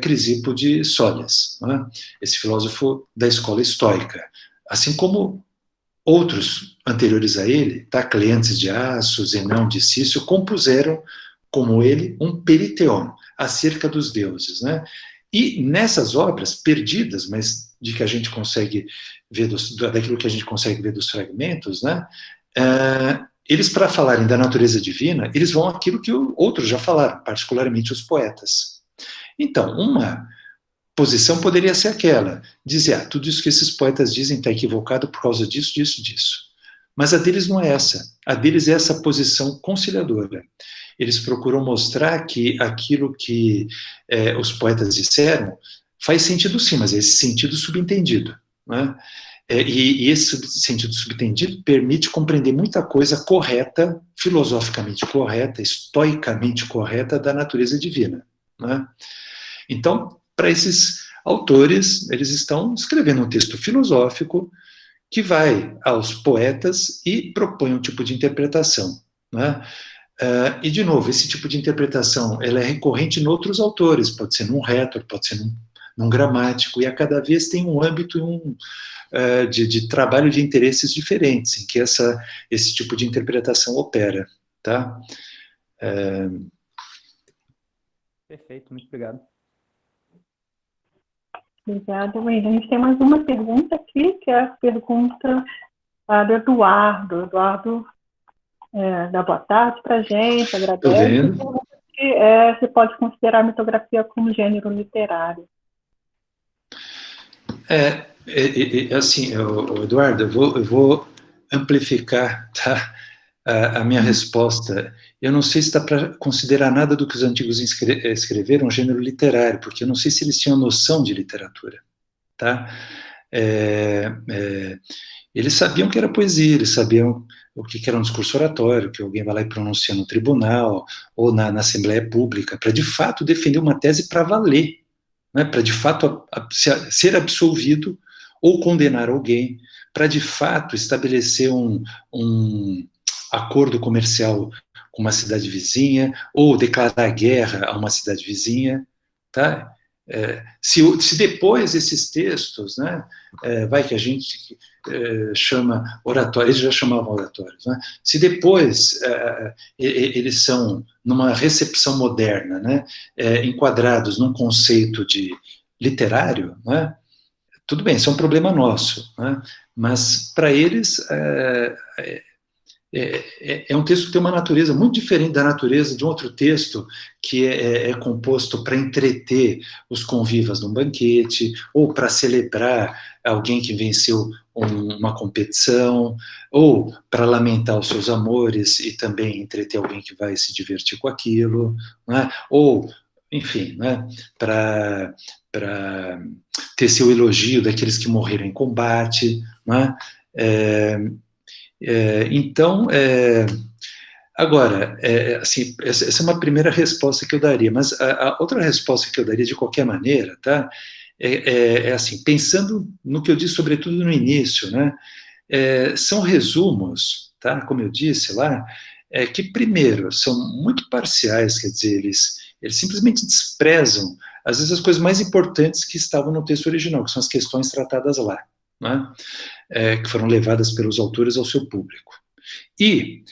Crisipo de Sólias, né? Esse filósofo da escola estoica, assim como outros anteriores a ele, tá? Cleantes de Aço, Zenão de Cício, compuseram, como ele, um Periteon acerca dos deuses, né? E nessas obras perdidas, mas de que a gente consegue ver daquilo que a gente consegue ver dos fragmentos, né? Eles, para falarem da natureza divina, eles vão àquilo que outros já falaram, particularmente os poetas. Então, uma posição poderia ser aquela, dizer, tudo isso que esses poetas dizem está equivocado por causa disso, disso, disso. Mas a deles não é essa. A deles é essa posição conciliadora. Eles procuram mostrar que aquilo que os poetas disseram faz sentido sim, mas é esse sentido subentendido, né? E esse sentido subentendido permite compreender muita coisa correta, filosoficamente correta, estoicamente correta da natureza divina, né? Então, para esses autores, eles estão escrevendo um texto filosófico que vai aos poetas e propõe um tipo de interpretação, né? E, de novo, esse tipo de interpretação ela é recorrente em outros autores, pode ser num rétor, pode ser num gramático, e a cada vez tem um âmbito de trabalho de interesses diferentes, em que esse tipo de interpretação opera, tá? Perfeito, muito obrigado. Obrigada, Wayne. A gente tem mais uma pergunta aqui, que é a pergunta do Eduardo. Eduardo dá boa tarde para a gente, agradece. Se pode considerar a mitografia como gênero literário. Assim, Eduardo, eu vou amplificar, tá, a minha resposta. Eu não sei se dá para considerar nada do que os antigos escreveram um gênero literário, porque eu não sei se eles tinham noção de literatura, tá? Eles sabiam que era poesia, eles sabiam o que era um discurso oratório, que alguém vai lá e pronuncia no tribunal ou na Assembleia Pública, para de fato defender uma tese para valer, né? Para de fato ser absolvido ou condenar alguém, para de fato estabelecer um acordo comercial com uma cidade vizinha, ou declarar guerra a uma cidade vizinha, tá? Se depois esses textos, né, vai que a gente chama oratórios, eles já chamavam oratórios, né? Se depois eles são, numa recepção moderna, né, enquadrados num conceito de literário, né, tudo bem, isso é um problema nosso, né? Mas para eles é um texto que tem uma natureza muito diferente da natureza de um outro texto que é composto para entreter os convivas num banquete, ou para celebrar alguém que venceu uma competição, ou para lamentar os seus amores e também entreter alguém que vai se divertir com aquilo, né? Ou, enfim, né, para ter seu elogio daqueles que morreram em combate, né? Então, agora, assim, essa é uma primeira resposta que eu daria, mas a outra resposta que eu daria de qualquer maneira, tá, assim, pensando no que eu disse sobretudo no início, né, são resumos, tá, como eu disse lá, que primeiro, são muito parciais, quer dizer, eles simplesmente desprezam, às vezes, as coisas mais importantes que estavam no texto original, que são as questões tratadas lá, né, que foram levadas pelos autores ao seu público. E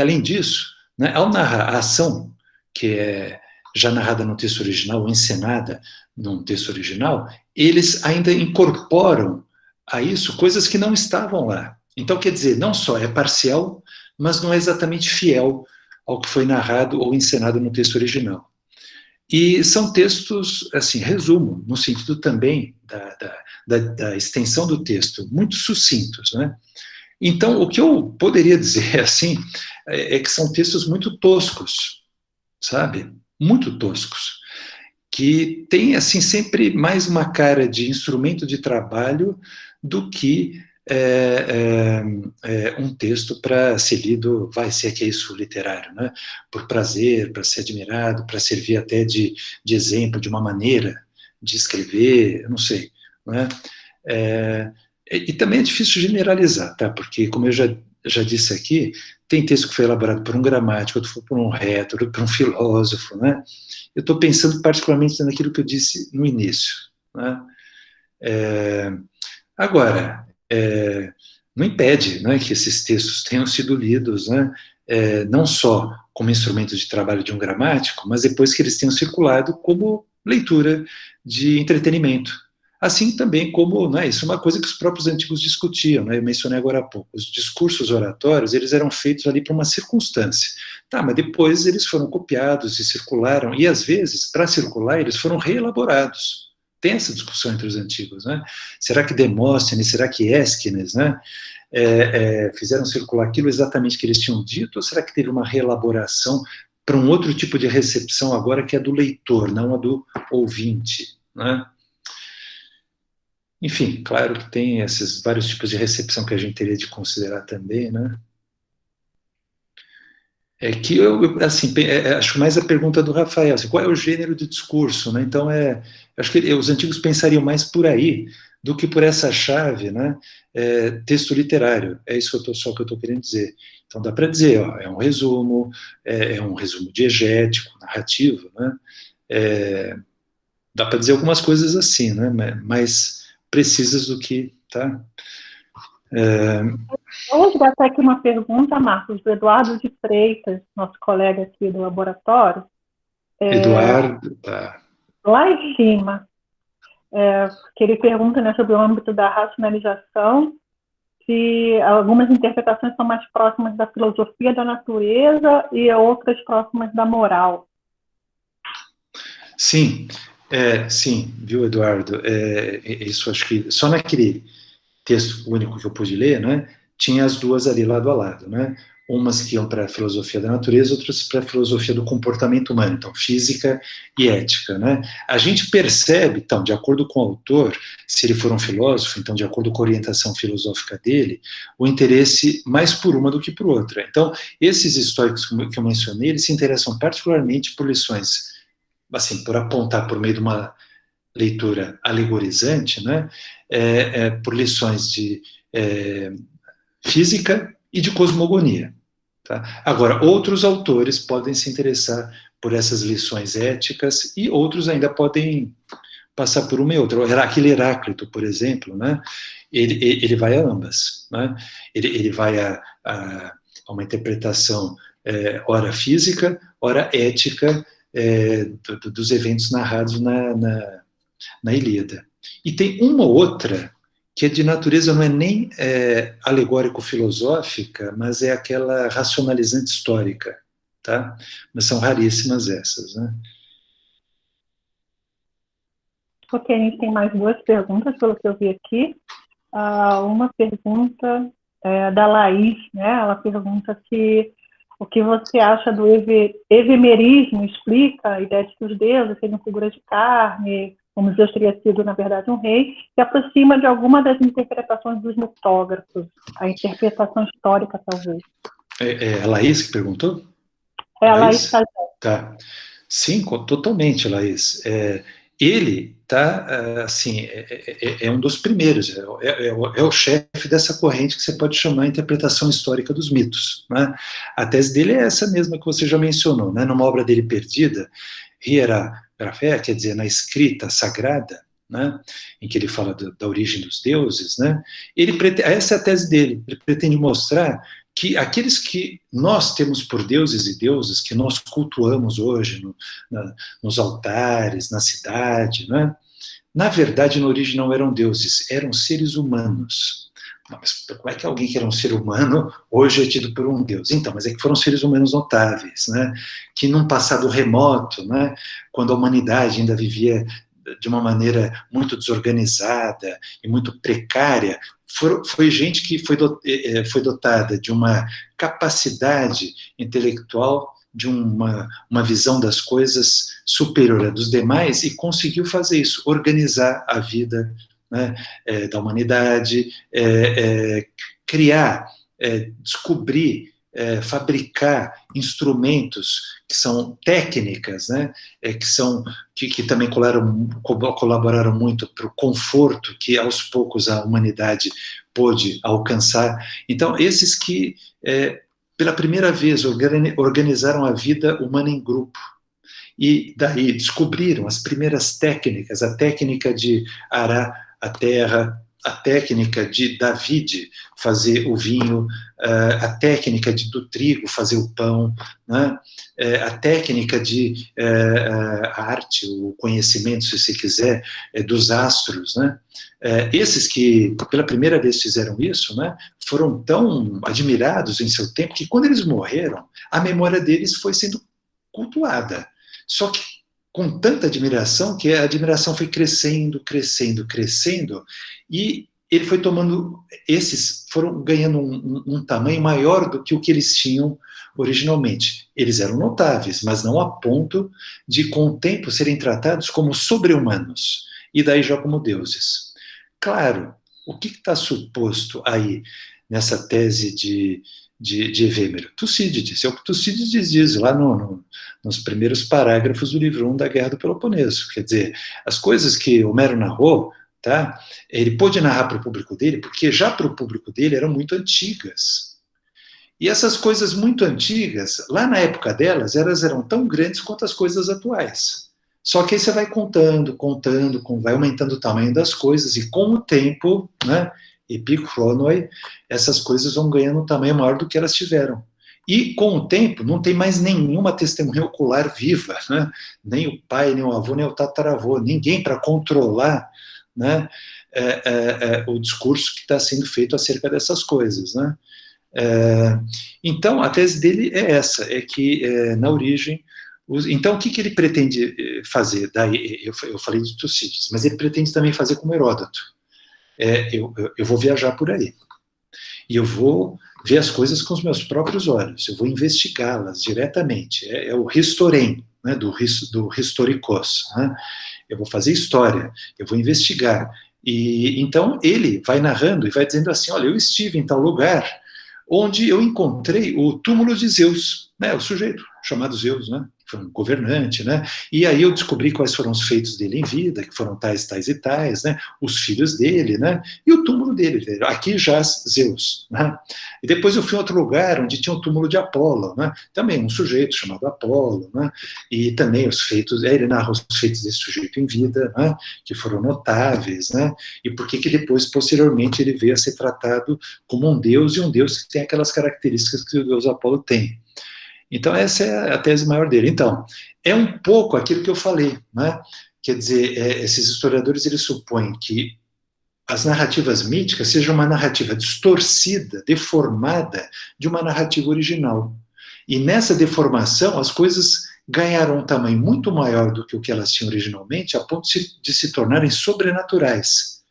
além disso, né, ao narrar a ação, que é já narrada no texto original, ou encenada num texto original, eles ainda incorporam a isso coisas que não estavam lá. Então, quer dizer, não só é parcial, mas não é exatamente fiel ao que foi narrado ou encenado no texto original. E são textos, assim, resumo, no sentido também da extensão do texto, muito sucintos, né? Então, o que eu poderia dizer, assim, é que são textos muito toscos, sabe? muito toscos, que tem, assim, sempre mais uma cara de instrumento de trabalho do que um texto para ser lido, vai ser que é isso literário, né? Por prazer, para ser admirado, para servir até de exemplo, de uma maneira de escrever, eu não sei, né? E também é difícil generalizar, tá? Porque, como eu já disse aqui, tem texto que foi elaborado por um gramático, outro por um rétor, por um filósofo, né? Eu estou pensando particularmente naquilo que eu disse no início, né? Agora, não impede, né, que esses textos tenham sido lidos, né, não só como instrumento de trabalho de um gramático, mas depois que eles tenham circulado como leitura de entretenimento. Assim também como, né, isso é uma coisa que os próprios antigos discutiam, né, eu mencionei agora há pouco, os discursos oratórios, eles eram feitos ali para uma circunstância. Tá, mas depois eles foram copiados e circularam, e às vezes, para circular, eles foram reelaborados. Tem essa discussão entre os antigos, né? Será que Demóstenes, será que Ésquines, né, fizeram circular aquilo exatamente que eles tinham dito, ou será que teve uma reelaboração para um outro tipo de recepção agora que é do leitor, não a do ouvinte, né? Enfim, claro que tem esses vários tipos de recepção que a gente teria de considerar também, né? É que eu assim, acho mais a pergunta do Rafael, assim, qual é o gênero de discurso, né? Então, acho que os antigos pensariam mais por aí do que por essa chave, né? Texto literário, é isso que só que eu estou querendo dizer. Então, dá para dizer, ó, é um resumo diegético, narrativo, né? Dá para dizer algumas coisas assim, né? Mais precisas do que, tá? Vou resgatar aqui uma pergunta, Marcos, do Eduardo de Freitas, nosso colega aqui do laboratório. Eduardo, tá. Lá em cima, que ele pergunta, né, sobre o âmbito da racionalização, se algumas interpretações são mais próximas da filosofia da natureza e outras próximas da moral. Sim, sim, viu, Eduardo? Isso acho que só naquele texto único que eu pude ler, né, tinha as duas ali lado a lado, né? Umas que iam para a filosofia da natureza, outras para a filosofia do comportamento humano, então física e ética, né? A gente percebe, então, de acordo com o autor, se ele for um filósofo, então, de acordo com a orientação filosófica dele, o interesse mais por uma do que por outra. Então, esses históricos que eu mencionei, eles se interessam particularmente por lições, assim, por apontar por meio de uma leitura alegorizante, né? Por lições de física e de cosmogonia. Tá? Agora, outros autores podem se interessar por essas lições éticas e outros ainda podem passar por uma e outra. Aquele Heráclito, por exemplo, né? Ele vai a ambas. Né? Ele vai a uma interpretação ora física, ora ética dos eventos narrados na Ilíada. E tem uma outra que é de natureza, não é nem alegórico-filosófica, mas é aquela racionalizante histórica, tá? Mas são raríssimas essas, né? Ok, a gente tem mais duas perguntas, pelo que eu vi aqui. Uma pergunta da Laís, né? Ela pergunta se o que você acha do evemerismo, explica a ideia de que os deuses seriam figuras de carne, como Zeus teria sido, na verdade, um rei, se aproxima de alguma das interpretações dos mitógrafos, a interpretação histórica, talvez. É a Laís que perguntou? É a Laís Cajé. Tá. Sim, totalmente, Laís. Ele tá, assim, é um dos primeiros, é o chefe dessa corrente que você pode chamar a interpretação histórica dos mitos. Né? A tese dele é essa mesma que você já mencionou, né? Numa obra dele perdida, Hierografé, quer dizer, na escrita sagrada, né? Em que ele fala da origem dos deuses, né? Essa é a tese dele, ele pretende mostrar que aqueles que nós temos por deuses e deusas, que nós cultuamos hoje nos altares, na cidade, né? Na verdade, na origem não eram deuses, eram seres humanos. Mas como é que alguém que era um ser humano hoje é tido por um deus? Então, mas é que foram seres humanos notáveis, né? Que num passado remoto, né? Quando a humanidade ainda vivia de uma maneira muito desorganizada e muito precária, foi gente que foi dotada de uma capacidade intelectual de uma visão das coisas superior à dos demais e conseguiu fazer isso, organizar a vida, né, da humanidade, criar, descobrir, fabricar instrumentos que são técnicas, né, que também colaboraram muito para o conforto que aos poucos a humanidade pôde alcançar. Então, esses que pela primeira vez organizaram a vida humana em grupo, e daí descobriram as primeiras técnicas, a técnica de arar a terra, a técnica de David fazer o vinho, a técnica do trigo fazer o pão, né? A técnica a arte, o conhecimento, se você quiser, dos astros, né? Esses que pela primeira vez fizeram isso, né, foram tão admirados em seu tempo que quando eles morreram, a memória deles foi sendo cultuada. Só que com tanta admiração, que a admiração foi crescendo, crescendo, crescendo, e ele foi tomando, esses foram ganhando um tamanho maior do que o que eles tinham originalmente. Eles eram notáveis, mas não a ponto de, com o tempo, serem tratados como sobre-humanos, e daí já como deuses. Claro, o que está suposto aí nessa tese de Evêmero? Tucídides, é o que Tucídides diz lá nos primeiros parágrafos do livro 1 da Guerra do Peloponeso. Quer dizer, as coisas que Homero narrou, tá, ele pôde narrar para o público dele, porque já para o público dele eram muito antigas. E essas coisas muito antigas, lá na época delas, elas eram tão grandes quanto as coisas atuais. Só que aí você vai contando, vai aumentando o tamanho das coisas, e com o tempo, né, epicronoi, essas coisas vão ganhando um tamanho maior do que elas tiveram. E com o tempo, não tem mais nenhuma testemunha ocular viva, né? Nem o pai, nem o avô, nem o tataravô, ninguém para controlar, né, o discurso que está sendo feito acerca dessas coisas, né? Então, a tese dele é essa, é que na origem... Então, o que ele pretende fazer? Daí, eu falei de Tucídides, mas ele pretende também fazer como Heródoto. Eu vou viajar por aí, e eu vou ver as coisas com os meus próprios olhos, eu vou investigá-las diretamente, o historém, né, do historikos, né? Eu vou fazer história, eu vou investigar, e então ele vai narrando e vai dizendo assim, olha, eu estive em tal lugar, onde eu encontrei o túmulo de Zeus, né, o sujeito chamado Zeus, né, foi um governante, né, e aí eu descobri quais foram os feitos dele em vida, que foram tais, tais e tais, né, os filhos dele, né, e o túmulo dele, aqui jaz Zeus, né, e depois eu fui a outro lugar, onde tinha o túmulo de Apolo, né, também um sujeito chamado Apolo, né, e também os feitos, ele narra os feitos desse sujeito em vida, né, que foram notáveis, né, e por que depois, posteriormente, ele veio a ser tratado como um deus, e um deus que tem aquelas características que o deus Apolo tem. Então, essa é a tese maior dele. Então, é um pouco aquilo que eu falei, né? Quer dizer, esses historiadores, eles supõem que as narrativas míticas sejam uma narrativa distorcida, deformada de uma narrativa original. E nessa deformação, as coisas ganharam um tamanho muito maior do que o que elas tinham originalmente, a ponto de se tornarem sobrenaturais.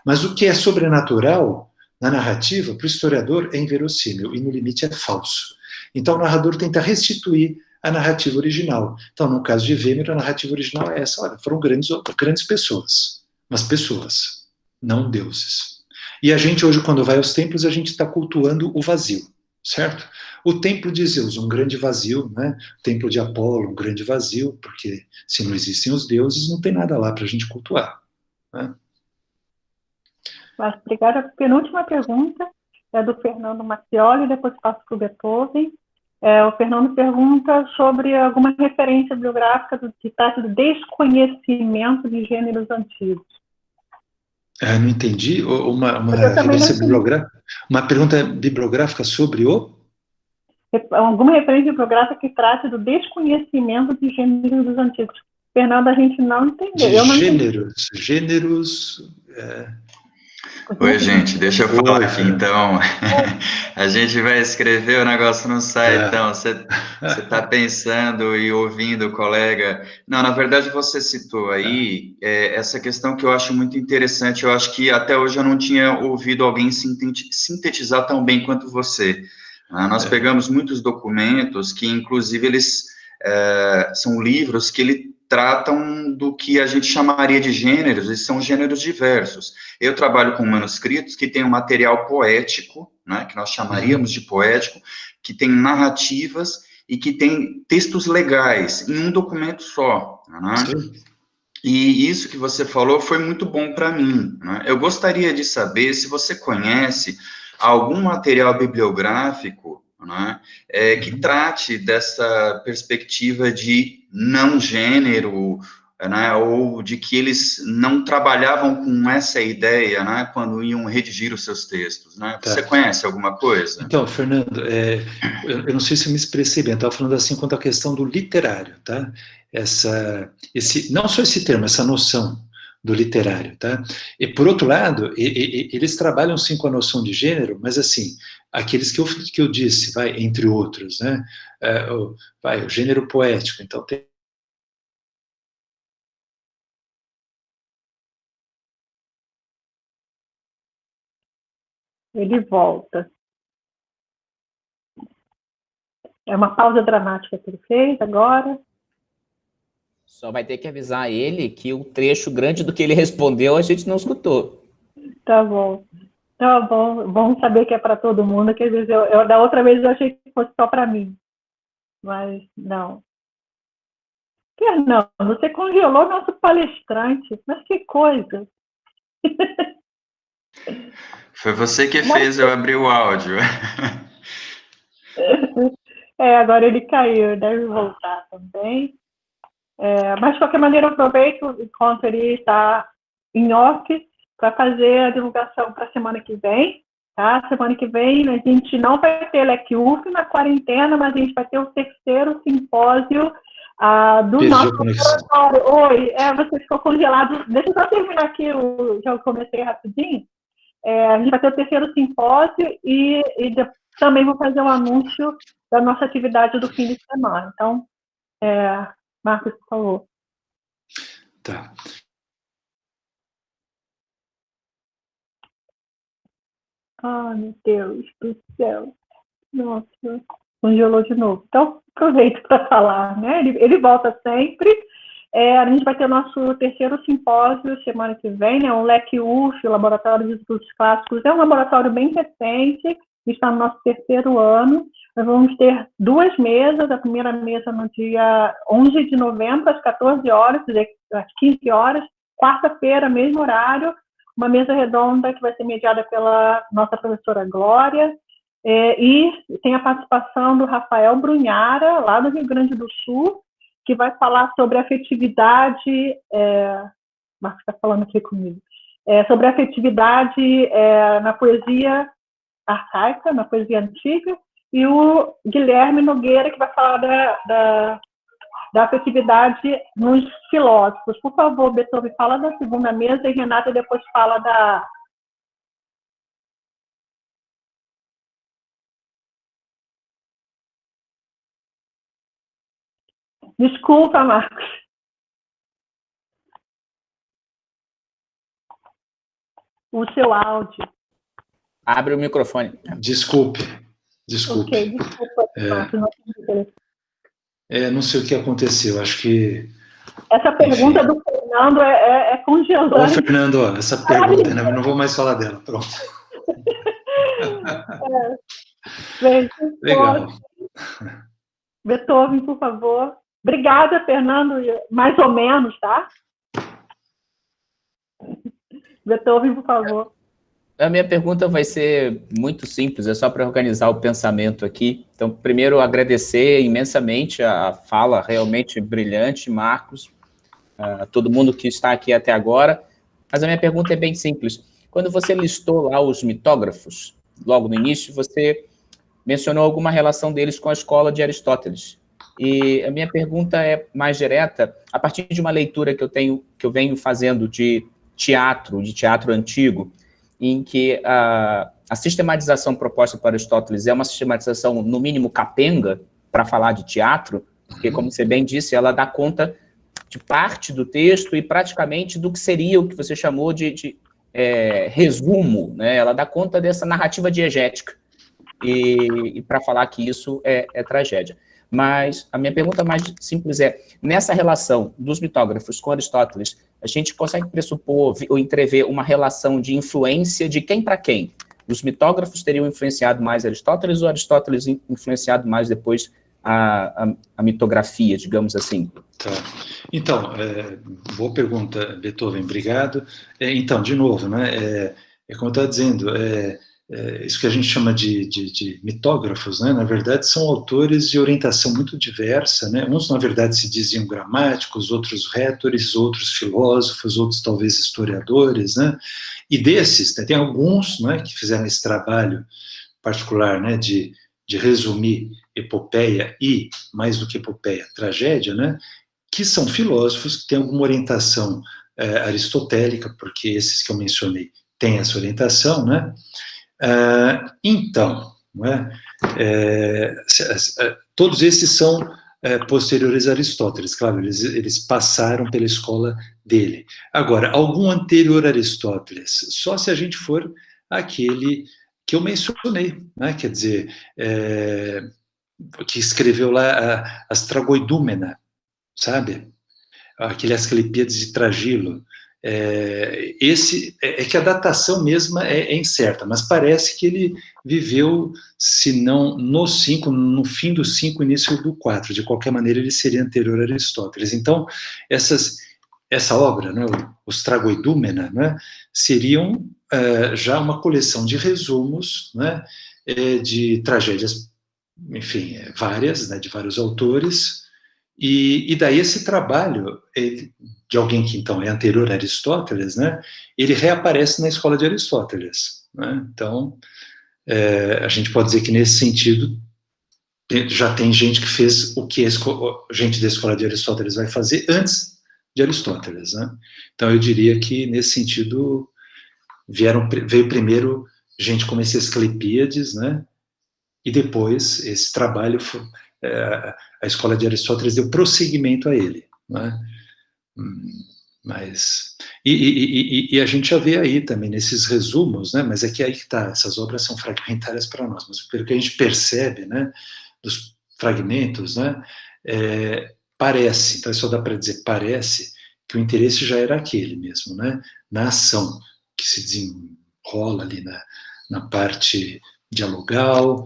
Mas o que é sobrenatural na narrativa, para o historiador, é inverossímil, e no limite é falso. Então, o narrador tenta restituir a narrativa original. Então, no caso de Evêmero, a narrativa original é essa. Olha, foram grandes pessoas, mas pessoas, não deuses. E a gente, hoje, quando vai aos templos, a gente está cultuando o vazio, certo? O templo de Zeus, um grande vazio, né? O templo de Apolo, um grande vazio, porque se não existem os deuses, não tem nada lá para a gente cultuar, né? Mas, obrigada. A penúltima pergunta é do Fernando Macioli, depois passo para o Beethoven. O Fernando pergunta sobre alguma referência bibliográfica que trata do desconhecimento de gêneros antigos. Não entendi. Uma referência bibliográfica? Uma pergunta bibliográfica sobre alguma referência bibliográfica que trate do desconhecimento de gêneros antigos. Fernando, a gente não entendeu. Gêneros... Oi, gente, deixa eu falar aqui, então. A gente vai escrever, o negócio não sai, então. Você está pensando e ouvindo o colega. Não, na verdade, você citou aí essa questão que eu acho muito interessante. Eu acho que até hoje eu não tinha ouvido alguém sintetizar tão bem quanto você. Nós pegamos muitos documentos que, inclusive, eles são livros que ele tratam do que a gente chamaria de gêneros, e são gêneros diversos. Eu trabalho com manuscritos que têm um material poético, né, que nós chamaríamos de poético, que tem narrativas e que tem textos legais em um documento só, né? E isso que você falou foi muito bom para mim, né? Eu gostaria de saber se você conhece algum material bibliográfico, né, que trate dessa perspectiva de não gênero, né, ou de que eles não trabalhavam com essa ideia, né, quando iam redigir os seus textos, né? Você conhece alguma coisa? Então, Fernando, eu não sei se eu me expressei bem, eu estava falando assim quanto à questão do literário, tá? Não só esse termo, essa noção do literário, tá? E, por outro lado, eles trabalham, sim, com a noção de gênero, mas, assim, aqueles que eu disse, entre outros, né? O gênero poético, então tem... Ele volta. É uma pausa dramática que ele fez agora. Só vai ter que avisar ele que o trecho grande do que ele respondeu a gente não escutou. Tá bom. Tá bom. Vamos saber que é para todo mundo, que às vezes da outra vez eu achei que fosse só para mim. Mas não. Fernando, você congelou nosso palestrante. Mas que coisa. Foi você que fez eu abrir o áudio. Agora ele caiu, deve voltar também. Mas, de qualquer maneira, eu aproveito enquanto ele está em off para fazer a divulgação para a semana que vem. Tá? Semana que vem a gente não vai ter LEC-UF na quarentena, mas a gente vai ter o 3º simpósio do nosso laboratório. Oi, você ficou congelado. Deixa eu só terminar aqui, já comecei rapidinho. A gente vai ter o 3º simpósio e também vou fazer um anúncio da nossa atividade do fim de semana. Então, Marcos, por favor. Tá. Ai, meu Deus do céu. Nossa, congelou de novo. Então, aproveito para falar, né? Ele volta sempre. A gente vai ter o nosso 3º simpósio semana que vem, né? O LEC-UF, o Laboratório de Estudos Clássicos. É um laboratório bem recente, está no nosso 3º ano. Nós vamos ter 2 mesas, a primeira mesa no dia 11 de novembro, às 14 horas, às 15 horas, quarta-feira, mesmo horário, uma mesa redonda que vai ser mediada pela nossa professora Glória, e tem a participação do Rafael Brunhara, lá do Rio Grande do Sul, que vai falar sobre afetividade, Marcos está falando aqui comigo, sobre afetividade na poesia arcaica, na poesia antiga, e o Guilherme Nogueira, que vai falar da afetividade nos filósofos. Por favor, Beethoven, fala da segunda mesa e Renata depois fala da... Desculpa, Marcos. O seu áudio. Abre o microfone. Desculpe. Ok, desculpa, Marcos. Não sei o que aconteceu, acho que... Essa pergunta do Fernando é congelante. Ô, Fernando, essa pergunta, né? Eu não vou mais falar dela, pronto. Legal. Beethoven, por favor. Obrigada, Fernando, mais ou menos, tá? Beethoven, por favor. A minha pergunta vai ser muito simples, é só para organizar o pensamento aqui. Então, primeiro, agradecer imensamente a fala realmente brilhante, Marcos, a todo mundo que está aqui até agora. Mas a minha pergunta é bem simples. Quando você listou lá os mitógrafos, logo no início, você mencionou alguma relação deles com a escola de Aristóteles. E a minha pergunta é mais direta, a partir de uma leitura que eu venho fazendo de teatro antigo, em que a sistematização proposta por Aristóteles é uma sistematização, no mínimo, capenga, para falar de teatro, porque, como você bem disse, ela dá conta de parte do texto e praticamente do que seria o que você chamou de resumo, né? Ela dá conta dessa narrativa diegética. e para falar que isso é tragédia. Mas a minha pergunta mais simples é, nessa relação dos mitógrafos com Aristóteles, a gente consegue pressupor ou entrever uma relação de influência de quem para quem? Os mitógrafos teriam influenciado mais Aristóteles ou Aristóteles influenciado mais depois a mitografia, digamos assim? Tá. Então, boa pergunta, Beethoven, obrigado. Então, de novo, né, como eu estava dizendo, isso que a gente chama de mitógrafos, né, na verdade são autores de orientação muito diversa, né, uns na verdade se diziam gramáticos, outros rétores, outros filósofos, outros talvez historiadores, né, e desses, né, tem alguns, né, que fizeram esse trabalho particular, né, de resumir epopeia e, mais do que epopeia, tragédia, né, que são filósofos que têm alguma orientação aristotélica, porque esses que eu mencionei têm essa orientação, né? Então, não é? Todos esses são posteriores a Aristóteles, claro, eles passaram pela escola dele. Agora, algum anterior a Aristóteles, só se a gente for aquele que eu mencionei, né? Quer dizer, que escreveu lá as Tragoidúmena, sabe? Aquele Asclepíades de Tragilo. Esse que a datação mesma é incerta, mas parece que ele viveu, se não no 5, no fim do 5, início do 4. De qualquer maneira, ele seria anterior a Aristóteles. Então, essa obra, né, os Tragoidúmena, né, seriam já uma coleção de resumos, né, de tragédias, enfim, várias, né, de vários autores. E daí esse trabalho de alguém que então é anterior a Aristóteles, né, ele reaparece na escola de Aristóteles, né? Então a gente pode dizer que nesse sentido já tem gente que fez o que a gente da escola de Aristóteles vai fazer antes de Aristóteles, né? Então eu diria que nesse sentido veio primeiro gente como esse Asclepíades, né, e depois esse trabalho a escola de Aristóteles deu prosseguimento a ele, né? Mas a gente já vê aí também nesses resumos, né? Mas é que aí que está, essas obras são fragmentárias para nós, mas pelo que a gente percebe, né, dos fragmentos, né, parece, então só dá para dizer parece que o interesse já era aquele mesmo, né, na ação que se desenrola ali na parte dialogal,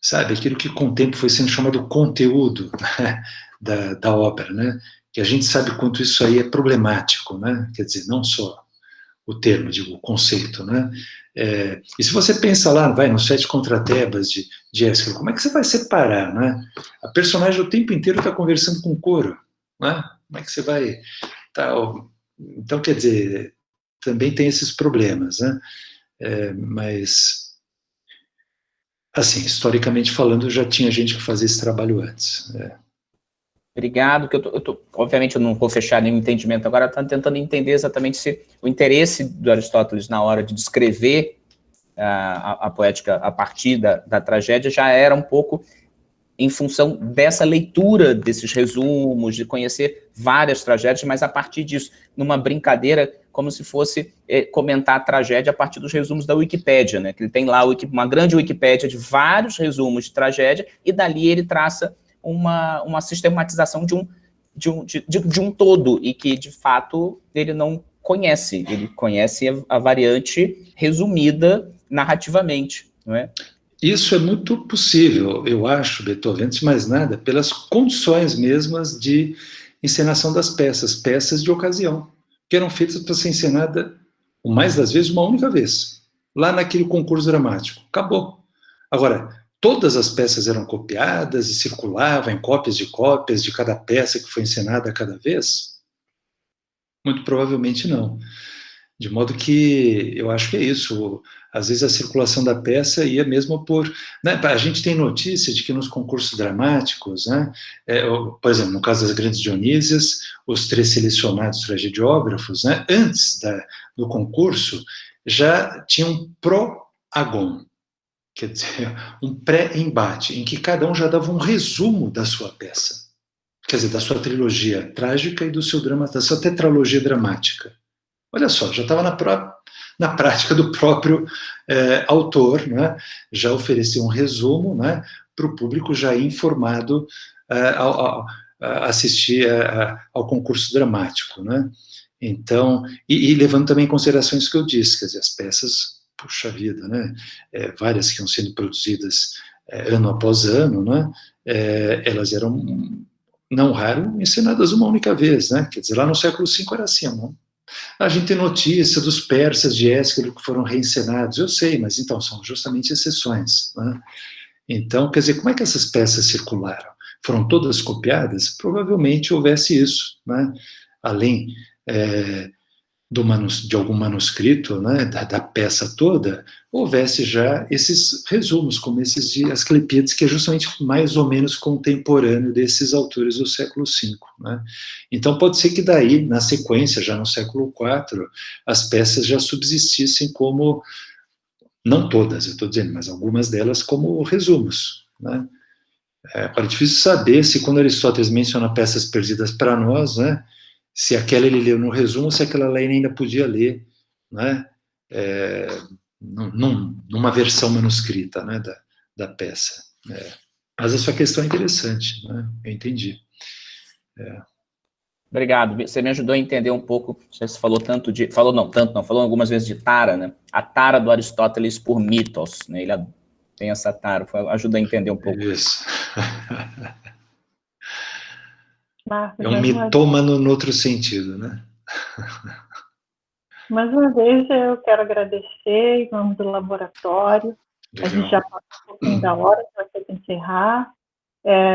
sabe, aquilo que com o tempo foi sendo chamado conteúdo, né, da obra, né, que a gente sabe quanto isso aí é problemático, né, quer dizer, não só o termo, digo, o conceito, né, e se você pensa lá, vai, nos 7 contra Tebas de Ésquilo, como é que você vai separar, né, a personagem o tempo inteiro está conversando com o coro, né, como é que você vai, então, quer dizer, também tem esses problemas, né, mas assim, historicamente falando, já tinha gente que fazia esse trabalho antes. Obrigado, que obviamente eu não vou fechar nenhum entendimento agora, estou tentando entender exatamente se o interesse do Aristóteles na hora de descrever a poética a partir da tragédia já era um pouco em função dessa leitura desses resumos, de conhecer várias tragédias, mas a partir disso, numa brincadeira, como se fosse comentar a tragédia a partir dos resumos da Wikipédia, né? Que ele tem lá uma grande Wikipédia de vários resumos de tragédia, e dali ele traça uma sistematização de um todo, e que, de fato, ele não conhece. Ele conhece a variante resumida narrativamente, não é? Isso é muito possível, eu acho, Beethoven, antes de mais nada, pelas condições mesmas de encenação das peças de ocasião, que eram feitas para ser encenada, o mais das vezes, uma única vez, lá naquele concurso dramático. Acabou. Agora, todas as peças eram copiadas e circulavam em cópias de cada peça que foi encenada a cada vez? Muito provavelmente não. De modo que eu acho que é isso. Às vezes a circulação da peça ia mesmo por... Né, a gente tem notícia de que nos concursos dramáticos, né, por exemplo, no caso das Grandes Dionísias, os 3 selecionados tragediógrafos, né, antes do concurso, já tinham um pró-agon, quer dizer, um pré-embate, em que cada um já dava um resumo da sua peça, quer dizer, da sua trilogia trágica e do seu drama, da sua tetralogia dramática. Olha só, já estava na prática do próprio autor, né, já oferecer um resumo, né, para o público já informado ao assistir ao concurso dramático, né? Então, e levando também em consideração isso que eu disse, quer dizer, as peças, puxa vida, né? Várias que iam sendo produzidas ano após ano, né? Elas eram, não raro, encenadas uma única vez, né? Quer dizer, lá no século V era assim, não? A gente tem notícia dos persas de Ésquilo que foram reencenados, eu sei, mas então são justamente exceções, né? Então, quer dizer, como é que essas peças circularam? Foram todas copiadas? Provavelmente houvesse isso, né? Além de algum manuscrito, né, da peça toda, houvesse já esses resumos, como esses de Asclepíades, que é justamente mais ou menos contemporâneo desses autores do século V. Né? Então, pode ser que daí, na sequência, já no século IV, as peças já subsistissem como, não todas, eu estou dizendo, mas algumas delas como resumos. Né? Agora, é difícil saber se quando Aristóteles menciona peças perdidas para nós, né, se aquela ele leu no resumo, se aquela lá ele ainda podia ler, né, numa versão manuscrita, né, da peça. Mas a sua questão é interessante, né, eu entendi. Obrigado, você me ajudou a entender um pouco, você falou tanto de, falou algumas vezes de tara, né, a tara do Aristóteles por mitos, né, ele tem essa tara, ajuda a entender um pouco. Isso. Marcos, É um mitômano no outro sentido, né? Mais uma vez eu quero agradecer em nome do laboratório. Legal. A gente já passou um pouquinho da hora, vai ter que encerrar.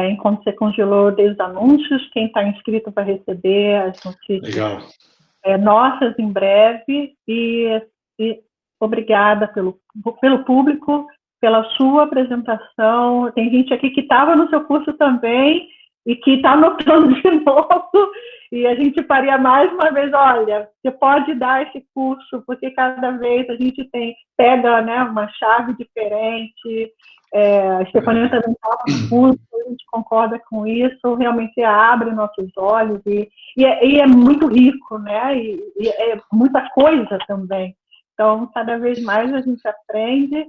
Enquanto você congelou desde os anúncios, quem está inscrito vai receber as notícias nossas em breve. E obrigada pelo público, pela sua apresentação. Tem gente aqui que estava no seu curso também e que está anotando de novo. E a gente faria mais uma vez, olha, você pode dar esse curso, porque cada vez a gente pega, né, uma chave diferente. A Stefania também estava no curso, a gente concorda com isso, realmente abre nossos olhos e é muito rico, né? E é muita coisa também. Então, cada vez mais a gente aprende.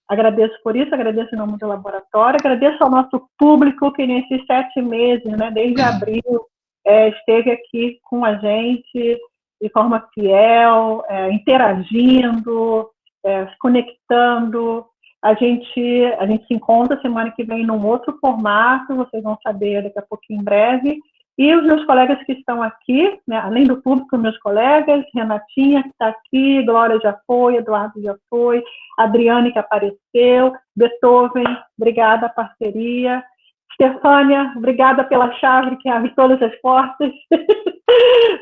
Agradeço por isso, agradeço em nome do laboratório, agradeço ao nosso público que nesses 7 meses, né, desde abril, esteve aqui com a gente de forma fiel, interagindo, se conectando. A gente se encontra semana que vem num outro formato, vocês vão saber daqui a pouquinho em breve. E os meus colegas que estão aqui, né, além do público, meus colegas, Renatinha, que está aqui, Glória já foi, Eduardo já foi, Adriane, que apareceu, Beethoven, obrigada a parceria. Stefania, obrigada pela chave que abre todas as portas.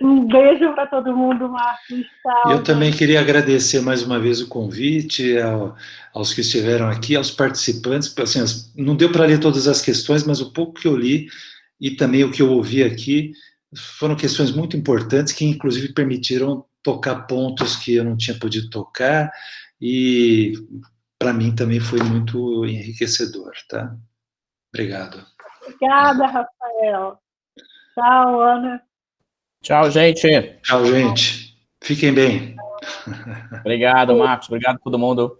Um beijo para todo mundo, Marcos. Tchau. Eu também queria agradecer mais uma vez o convite aos que estiveram aqui, aos participantes. Assim, não deu para ler todas as questões, mas o pouco que eu li e também o que eu ouvi aqui foram questões muito importantes que, inclusive, permitiram tocar pontos que eu não tinha podido tocar e, para mim, também foi muito enriquecedor, tá? Obrigado. Obrigada, Rafael. Tchau, Ana. Tchau, gente. Tchau, gente. Fiquem bem. Obrigado, Marcos. Obrigado a todo mundo.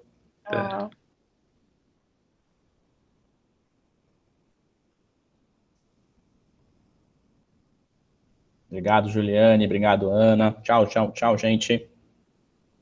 Tchau. Obrigado, Juliane. Obrigado, Ana. Tchau, tchau, tchau, gente.